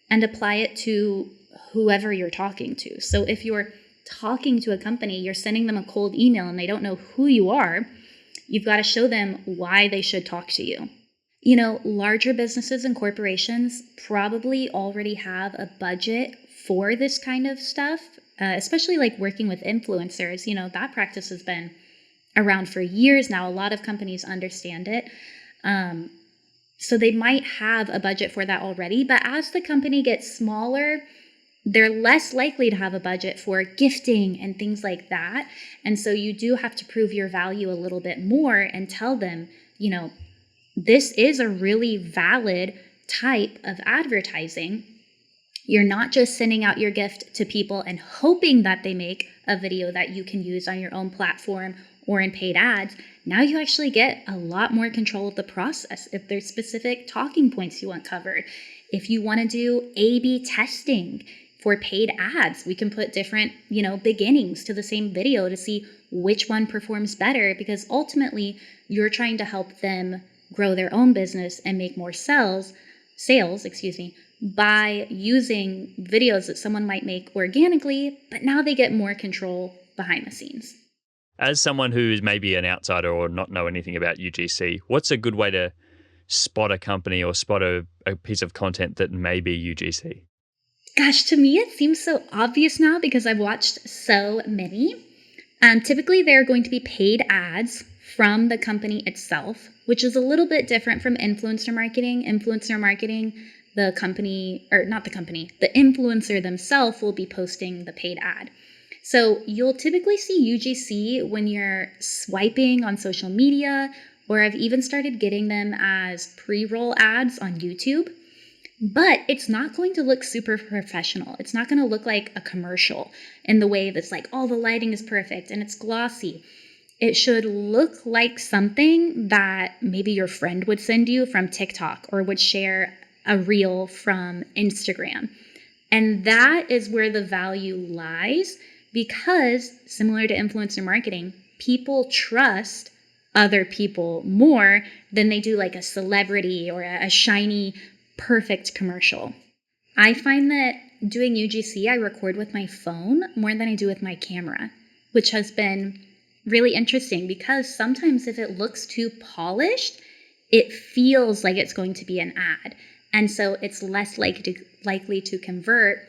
and apply it to whoever you're talking to. So if you're talking to a company, you're sending them a cold email and they don't know who you are, you've got to show them why they should talk to you. Larger businesses and corporations probably already have a budget for this kind of stuff, especially like working with influencers. That practice has been around for years now. A lot of companies understand it. So they might have a budget for that already. But as the company gets smaller, they're less likely to have a budget for gifting and things like that. And so you do have to prove your value a little bit more and tell them, this is a really valid type of advertising. You're not just sending out your gift to people and hoping that they make a video that you can use on your own platform or in paid ads. Now you actually get a lot more control of the process. If there's specific talking points you want covered, if you want to do A/B testing for paid ads, we can put different, beginnings to the same video to see which one performs better, because ultimately you're trying to help them grow their own business and make more sales, by using videos that someone might make organically, but now they get more control behind the scenes. As someone who is maybe an outsider or not know anything about UGC, what's a good way to spot a company or spot a piece of content that may be UGC? Gosh, to me, it seems so obvious now because I've watched so many. Typically, they're going to be paid ads from the company itself, which is a little bit different from influencer marketing. Influencer marketing, the influencer themselves will be posting the paid ad. So you'll typically see UGC when you're swiping on social media, or I've even started getting them as pre-roll ads on YouTube. But it's not going to look super professional. It's not going to look like a commercial in the way that's like all the lighting is perfect and it's glossy. It should look like something that maybe your friend would send you from TikTok or would share a reel from Instagram. And that is where the value lies, because similar to influencer marketing, people trust other people more than they do like a celebrity or a shiny, perfect commercial. I find that doing UGC, I record with my phone more than I do with my camera, which has been really interesting because sometimes if it looks too polished, it feels like it's going to be an ad. And so it's less likely to convert.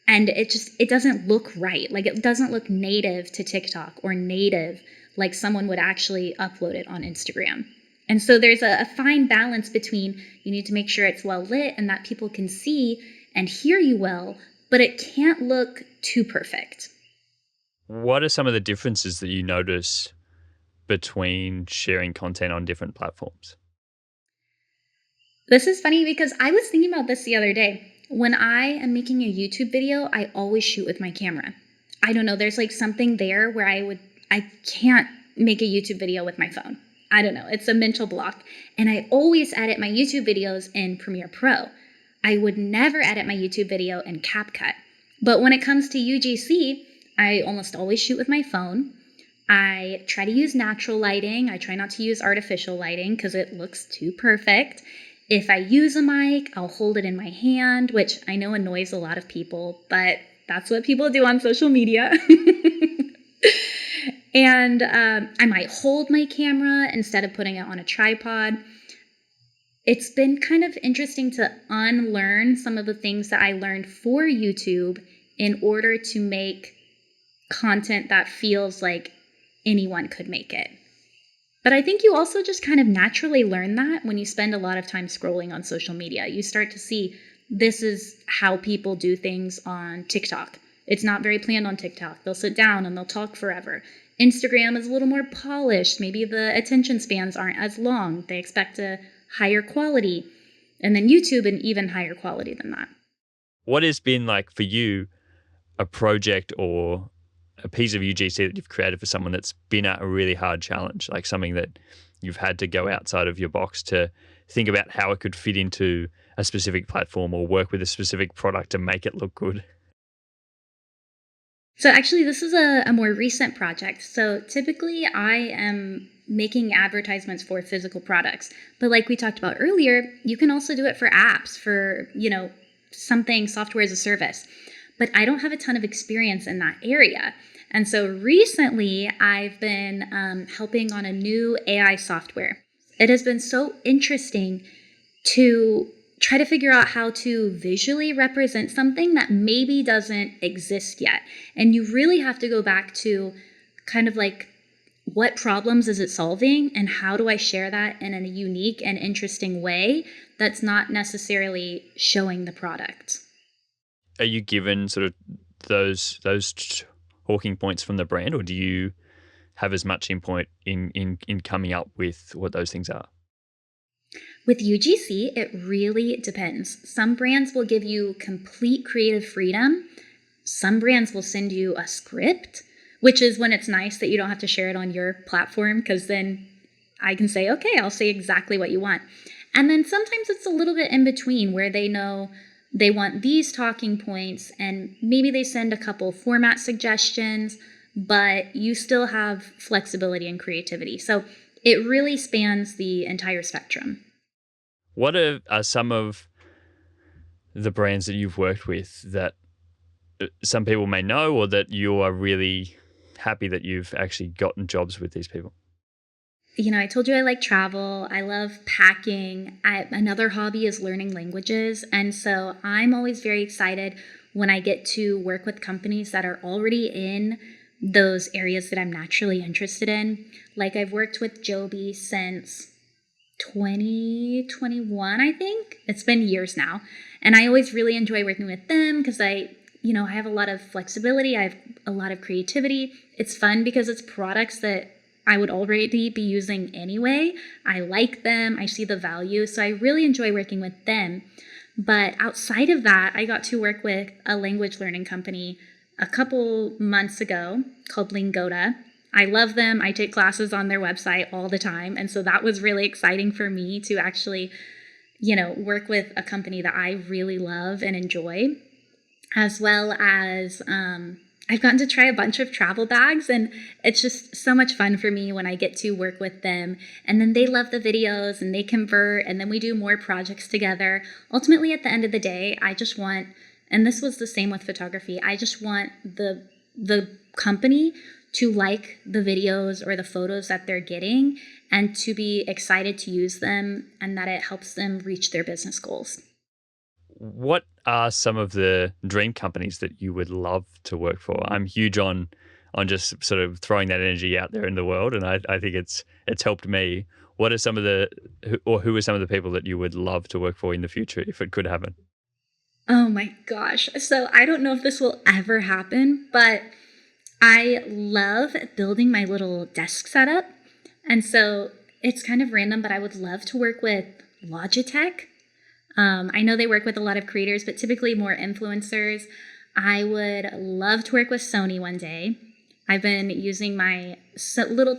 And it doesn't look right. Like it doesn't look native to TikTok or native like someone would actually upload it on Instagram. And so there's a fine balance between you need to make sure it's well lit and that people can see and hear you well, but it can't look too perfect. What are some of the differences that you notice between sharing content on different platforms? This is funny because I was thinking about this the other day. When I am making a YouTube video, I always shoot with my camera. I don't know, there's like something there where I can't make a YouTube video with my phone. I don't know, it's a mental block. And I always edit my YouTube videos in Premiere Pro. I would never edit my YouTube video in CapCut. But when it comes to UGC, I almost always shoot with my phone. I try to use natural lighting. I try not to use artificial lighting because it looks too perfect. If I use a mic, I'll hold it in my hand, which I know annoys a lot of people, but that's what people do on social media. And I might hold my camera instead of putting it on a tripod. It's been kind of interesting to unlearn some of the things that I learned for YouTube in order to make content that feels like anyone could make it. But I think you also just kind of naturally learn that when you spend a lot of time scrolling on social media. You start to see this is how people do things on TikTok. It's not very planned on TikTok. They'll sit down and they'll talk forever. Instagram is a little more polished. Maybe the attention spans aren't as long. They expect a higher quality. And then YouTube an even higher quality than that. What has been like for you a project or a piece of UGC that you've created for someone that's been a really hard challenge, like something that you've had to go outside of your box to think about how it could fit into a specific platform or work with a specific product to make it look good? So actually, this is a more recent project. So typically I am making advertisements for physical products. But like we talked about earlier, you can also do it for apps, for, something software as a service. But I don't have a ton of experience in that area. And so recently I've been helping on a new AI software. It has been so interesting to try to figure out how to visually represent something that maybe doesn't exist yet. And you really have to go back to kind of like, what problems is it solving and how do I share that in a unique and interesting way that's not necessarily showing the product? Are you given sort of those talking points from the brand, or do you have as much input in coming up with what those things are? With UGC, it really depends. Some brands will give you complete creative freedom. Some brands will send you a script, which is when it's nice that you don't have to share it on your platform, because then I can say, okay, I'll say exactly what you want. And then sometimes it's a little bit in between where they know they want these talking points and maybe they send a couple format suggestions, but you still have flexibility and creativity. So it really spans the entire spectrum. What are some of the brands that you've worked with that some people may know, or that you are really happy that you've actually gotten jobs with these people? I told you I like travel. I love packing. Another hobby is learning languages. And so I'm always very excited when I get to work with companies that are already in those areas that I'm naturally interested in. Like I've worked with Joby since 2021, I think. It's been years now. And I always really enjoy working with them because I have a lot of flexibility. I have a lot of creativity. It's fun because it's products that I would already be using anyway. I like them. I see the value. So I really enjoy working with them. But outside of that, I got to work with a language learning company a couple months ago called Lingoda. I love them. I take classes on their website all the time. And so that was really exciting for me to actually, work with a company that I really love and enjoy, as well as I've gotten to try a bunch of travel bags, and it's just so much fun for me when I get to work with them. And then they love the videos and they convert, and then we do more projects together. Ultimately, at the end of the day, I just want, and this was the same with photography, I just want the company to like the videos or the photos that they're getting and to be excited to use them, and that it helps them reach their business goals. What are some of the dream companies that you would love to work for? I'm huge on just sort of throwing that energy out there in the world, and I think it's helped me. What are some of who are some of the people that you would love to work for in the future if it could happen? Oh my gosh. So I don't know if this will ever happen, but I love building my little desk setup. And so it's kind of random, but I would love to work with Logitech. I know they work with a lot of creators, but typically more influencers. I would love to work with Sony one day. I've been using my little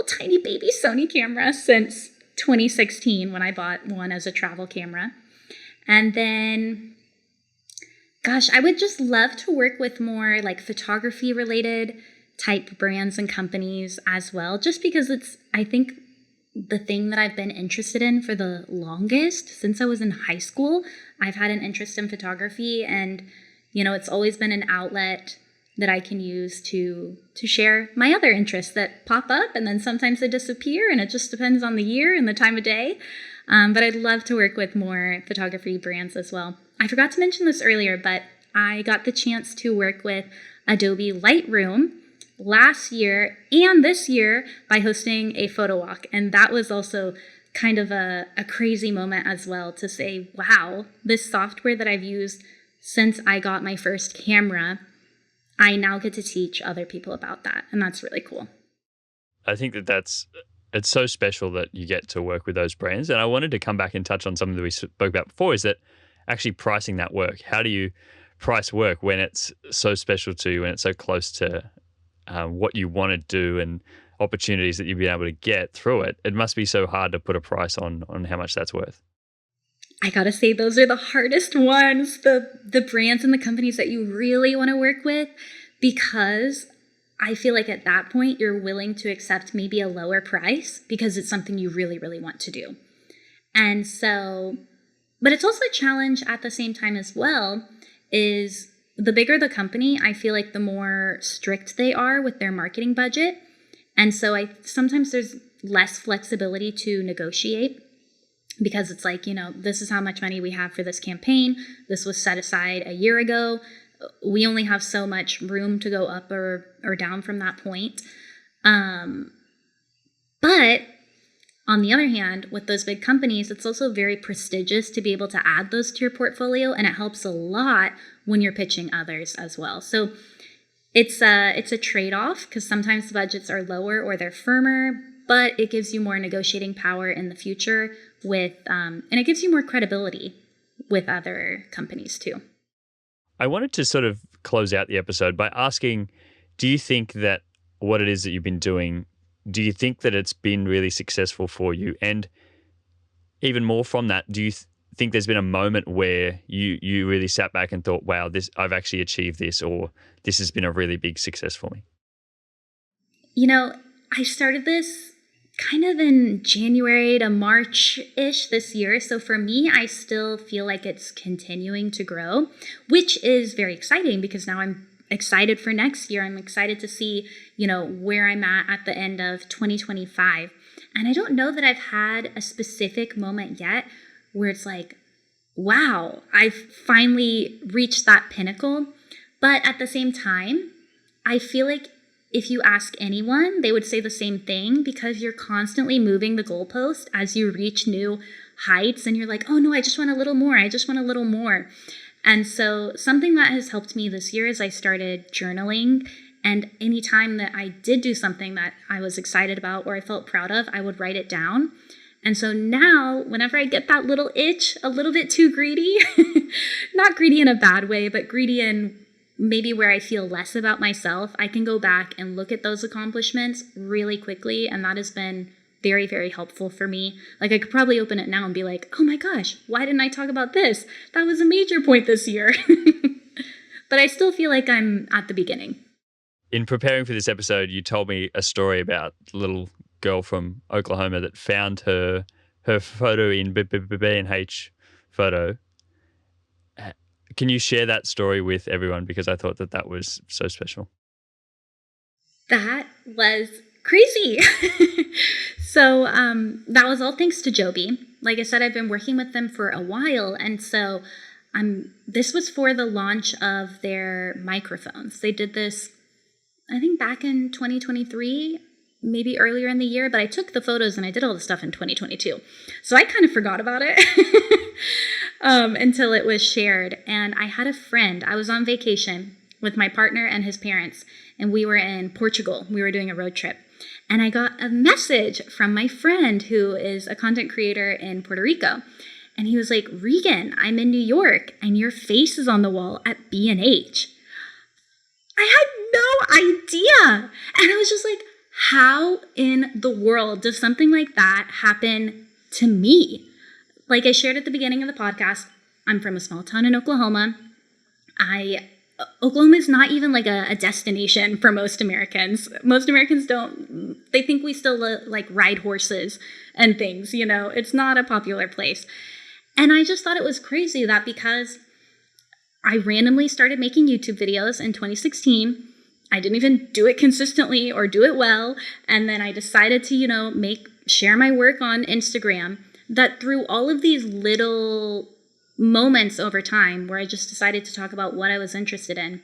tiny baby Sony camera since 2016 when I bought one as a travel camera. And then, gosh, I would just love to work with more like photography related type brands and companies as well, just because it's, I think, the thing that I've been interested in for the longest. Since I was in high school, I've had an interest in photography, and it's always been an outlet that I can use to share my other interests that pop up, and then sometimes they disappear, and it just depends on the year and the time of day. But I'd love to work with more photography brands as well. I forgot to mention this earlier, but I got the chance to work with Adobe Lightroom last year and this year by hosting a photo walk. And that was also kind of a crazy moment as well, to say, wow, this software that I've used since I got my first camera, I now get to teach other people about that. And that's really cool. I think it's so special that you get to work with those brands. And I wanted to come back and touch on something that we spoke about before, is that actually pricing that work. How do you price work when it's so special to you and it's so close to what you want to do and opportunities that you've been able to get through it? It must be so hard to put a price on how much that's worth. I gotta say, those are the hardest ones, the brands and the companies that you really want to work with, because I feel like at that point you're willing to accept maybe a lower price because it's something you really, really want to do. And so, but it's also a challenge at the same time as well, is the bigger the company, I feel like the more strict they are with their marketing budget. And so sometimes there's less flexibility to negotiate, because it's like, this is how much money we have for this campaign. This was set aside a year ago. We only have so much room to go up or down from that point. But on the other hand, with those big companies, it's also very prestigious to be able to add those to your portfolio, and it helps a lot when you're pitching others as well. So it's a trade-off, because sometimes the budgets are lower or they're firmer, but it gives you more negotiating power in the future and it gives you more credibility with other companies too. I wanted to sort of close out the episode by asking, do you think that what it is that you've been doing, do you think that it's been really successful for you? And even more from that, do you think there's been a moment where you really sat back and thought, wow, I've actually achieved this, or this has been a really big success for me? I started this kind of in January to March-ish this year. So for me, I still feel like it's continuing to grow, which is very exciting, because now I'm excited for next year. I'm excited to see, where I'm at the end of 2025. And I don't know that I've had a specific moment yet where it's like, wow, I've finally reached that pinnacle. But at the same time, I feel like if you ask anyone, they would say the same thing, because you're constantly moving the goalpost as you reach new heights, and you're like, oh no, I just want a little more. I just want a little more. And so something that has helped me this year is I started journaling, and anytime that I did do something that I was excited about or I felt proud of, I would write it down. And so now, whenever I get that little itch, a little bit too greedy, not greedy in a bad way, but greedy in maybe where I feel less about myself, I can go back and look at those accomplishments really quickly. And that has been very, very helpful for me. Like, I could probably open it now and be like, oh my gosh, why didn't I talk about this? That was a major point this year. but I still feel like I'm at the beginning. In preparing for this episode, you told me a story about a little girl from Oklahoma that found her photo in B&H photo. Can you share that story with everyone? Because I thought that was so special. That was crazy. So that was all thanks to Joby. Like I said, I've been working with them for a while. And so this was for the launch of their microphones. They did this, I think, back in 2023, maybe earlier in the year. But I took the photos and I did all the stuff in 2022. So I kind of forgot about it until it was shared. And I had a friend. I was on vacation with my partner and his parents. And we were in Portugal. We were doing a road trip. And I got a message from my friend who is a content creator in Puerto Rico. And he was like, Regan, I'm in New York and your face is on the wall at B&H. I had no idea. And I was just like, how in the world does something like that happen to me? Like I shared at the beginning of the podcast, I'm from a small town in Oklahoma. Oklahoma is not even like a destination for most Americans. Most Americans they think we still like ride horses and things, it's not a popular place. And I just thought it was crazy that because I randomly started making YouTube videos in 2016, I didn't even do it consistently or do it well. And then I decided to, share my work on Instagram, that through all of these little moments over time where I just decided to talk about what I was interested in.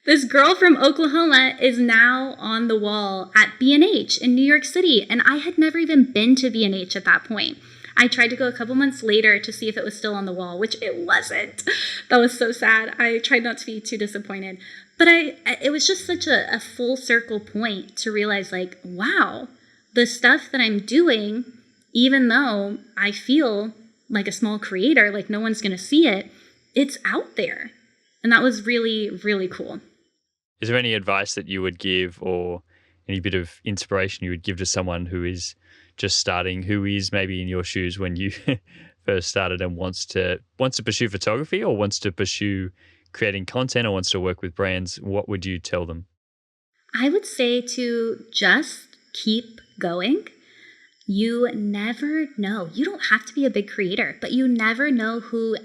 This girl from Oklahoma is now on the wall at B&H in New York City, and I had never even been to B&H at that point. I tried to go a couple months later to see if it was still on the wall, which it wasn't. That was so sad. I tried not to be too disappointed. But it was just such a full circle point to realize, like, wow, the stuff that I'm doing, even though I feel like a small creator, like no one's going to see it, it's out there. And that was really, really cool. Is there any advice that you would give or any bit of inspiration you would give to someone who is just starting, who is maybe in your shoes when you first started and wants to pursue photography or wants to pursue creating content or wants to work with brands? What would you tell them? I would say to just keep going. You never know. You don't have to be a big creator, but you never know who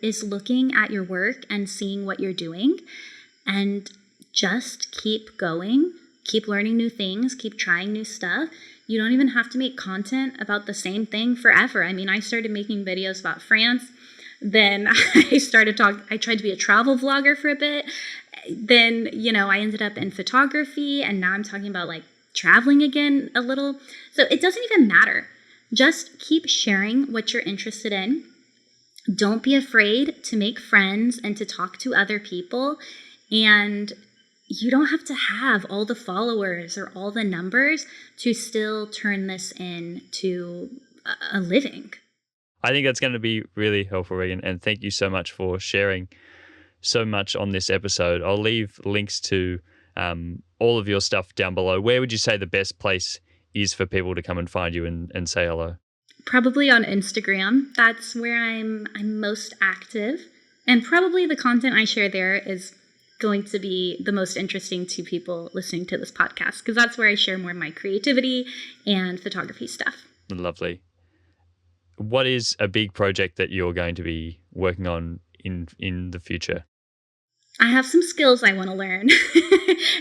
is looking at your work and seeing what you're doing. And just keep going, keep learning new things, keep trying new stuff. You don't even have to make content about the same thing forever. I mean, I started making videos about France. Then I tried to be a travel vlogger for a bit. Then, I ended up in photography, and now I'm talking about like traveling again a little. So it doesn't even matter. Just keep sharing what you're interested in. Don't be afraid to make friends and to talk to other people. And you don't have to have all the followers or all the numbers to still turn this into a living. I think that's going to be really helpful, Regan. And thank you so much for sharing so much on this episode. I'll leave links to all of your stuff down below. Where would you say the best place is for people to come and find you and say hello? Probably on Instagram. That's where I'm most active. And probably the content I share there is going to be the most interesting to people listening to this podcast, because that's where I share more of my creativity and photography stuff. Lovely. What is a big project that you're going to be working on in the future? I have some skills I want to learn.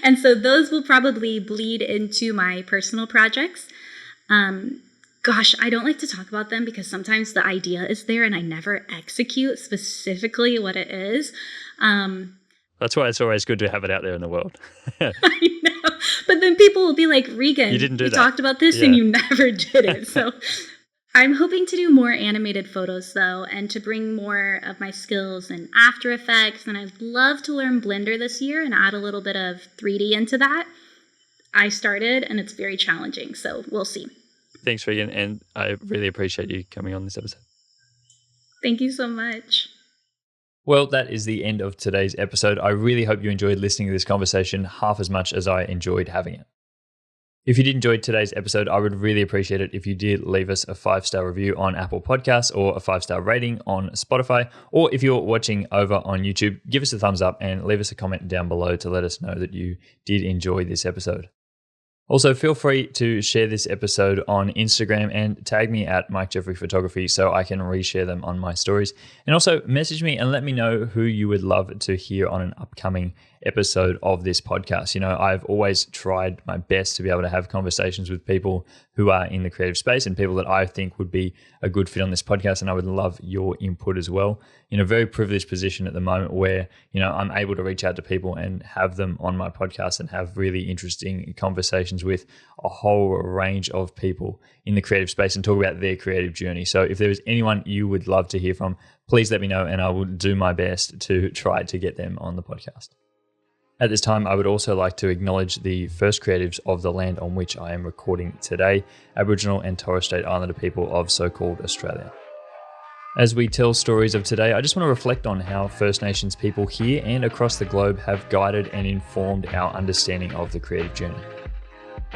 And so those will probably bleed into my personal projects. Gosh, I don't like to talk about them because sometimes the idea is there and I never execute specifically what it is. That's why it's always good to have it out there in the world. I know. But then people will be like, Regan, you didn't do that. Talked about this and you never did it. So I'm hoping to do more animated photos, though, and to bring more of my skills in After Effects. And I'd love to learn Blender this year and add a little bit of 3D into that. I started, and it's very challenging, so we'll see. Thanks, Regan, and I really appreciate you coming on this episode. Thank you so much. Well, that is the end of today's episode. I really hope you enjoyed listening to this conversation half as much as I enjoyed having it. If you did enjoy today's episode, I would really appreciate it if you did leave us a 5-star review on Apple Podcasts or a 5-star rating on Spotify. Or if you're watching over on YouTube, give us a thumbs up and leave us a comment down below to let us know that you did enjoy this episode. Also, feel free to share this episode on Instagram and tag me at Mike Jeffrey Photography so I can reshare them on my stories. And also message me and let me know who you would love to hear on an upcoming episode of this podcast. You know, I've always tried my best to be able to have conversations with people who are in the creative space and people that I think would be a good fit on this podcast. And I would love your input as well. In a very privileged position at the moment where, you know, I'm able to reach out to people and have them on my podcast and have really interesting conversations with a whole range of people in the creative space and talk about their creative journey. So if there is anyone you would love to hear from, please let me know and I will do my best to try to get them on the podcast. At this time, I would also like to acknowledge the first creatives of the land on which I am recording today, Aboriginal and Torres Strait Islander people of so-called Australia. As we tell stories of today, I just want to reflect on how First Nations people here and across the globe have guided and informed our understanding of the creative journey.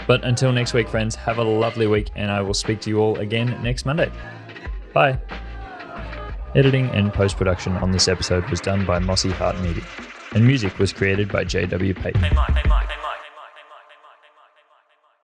But until next week, friends, have a lovely week and I will speak to you all again next Monday. Bye. Editing and post-production on this episode was done by Mossy Media, and music was created by JWPATON.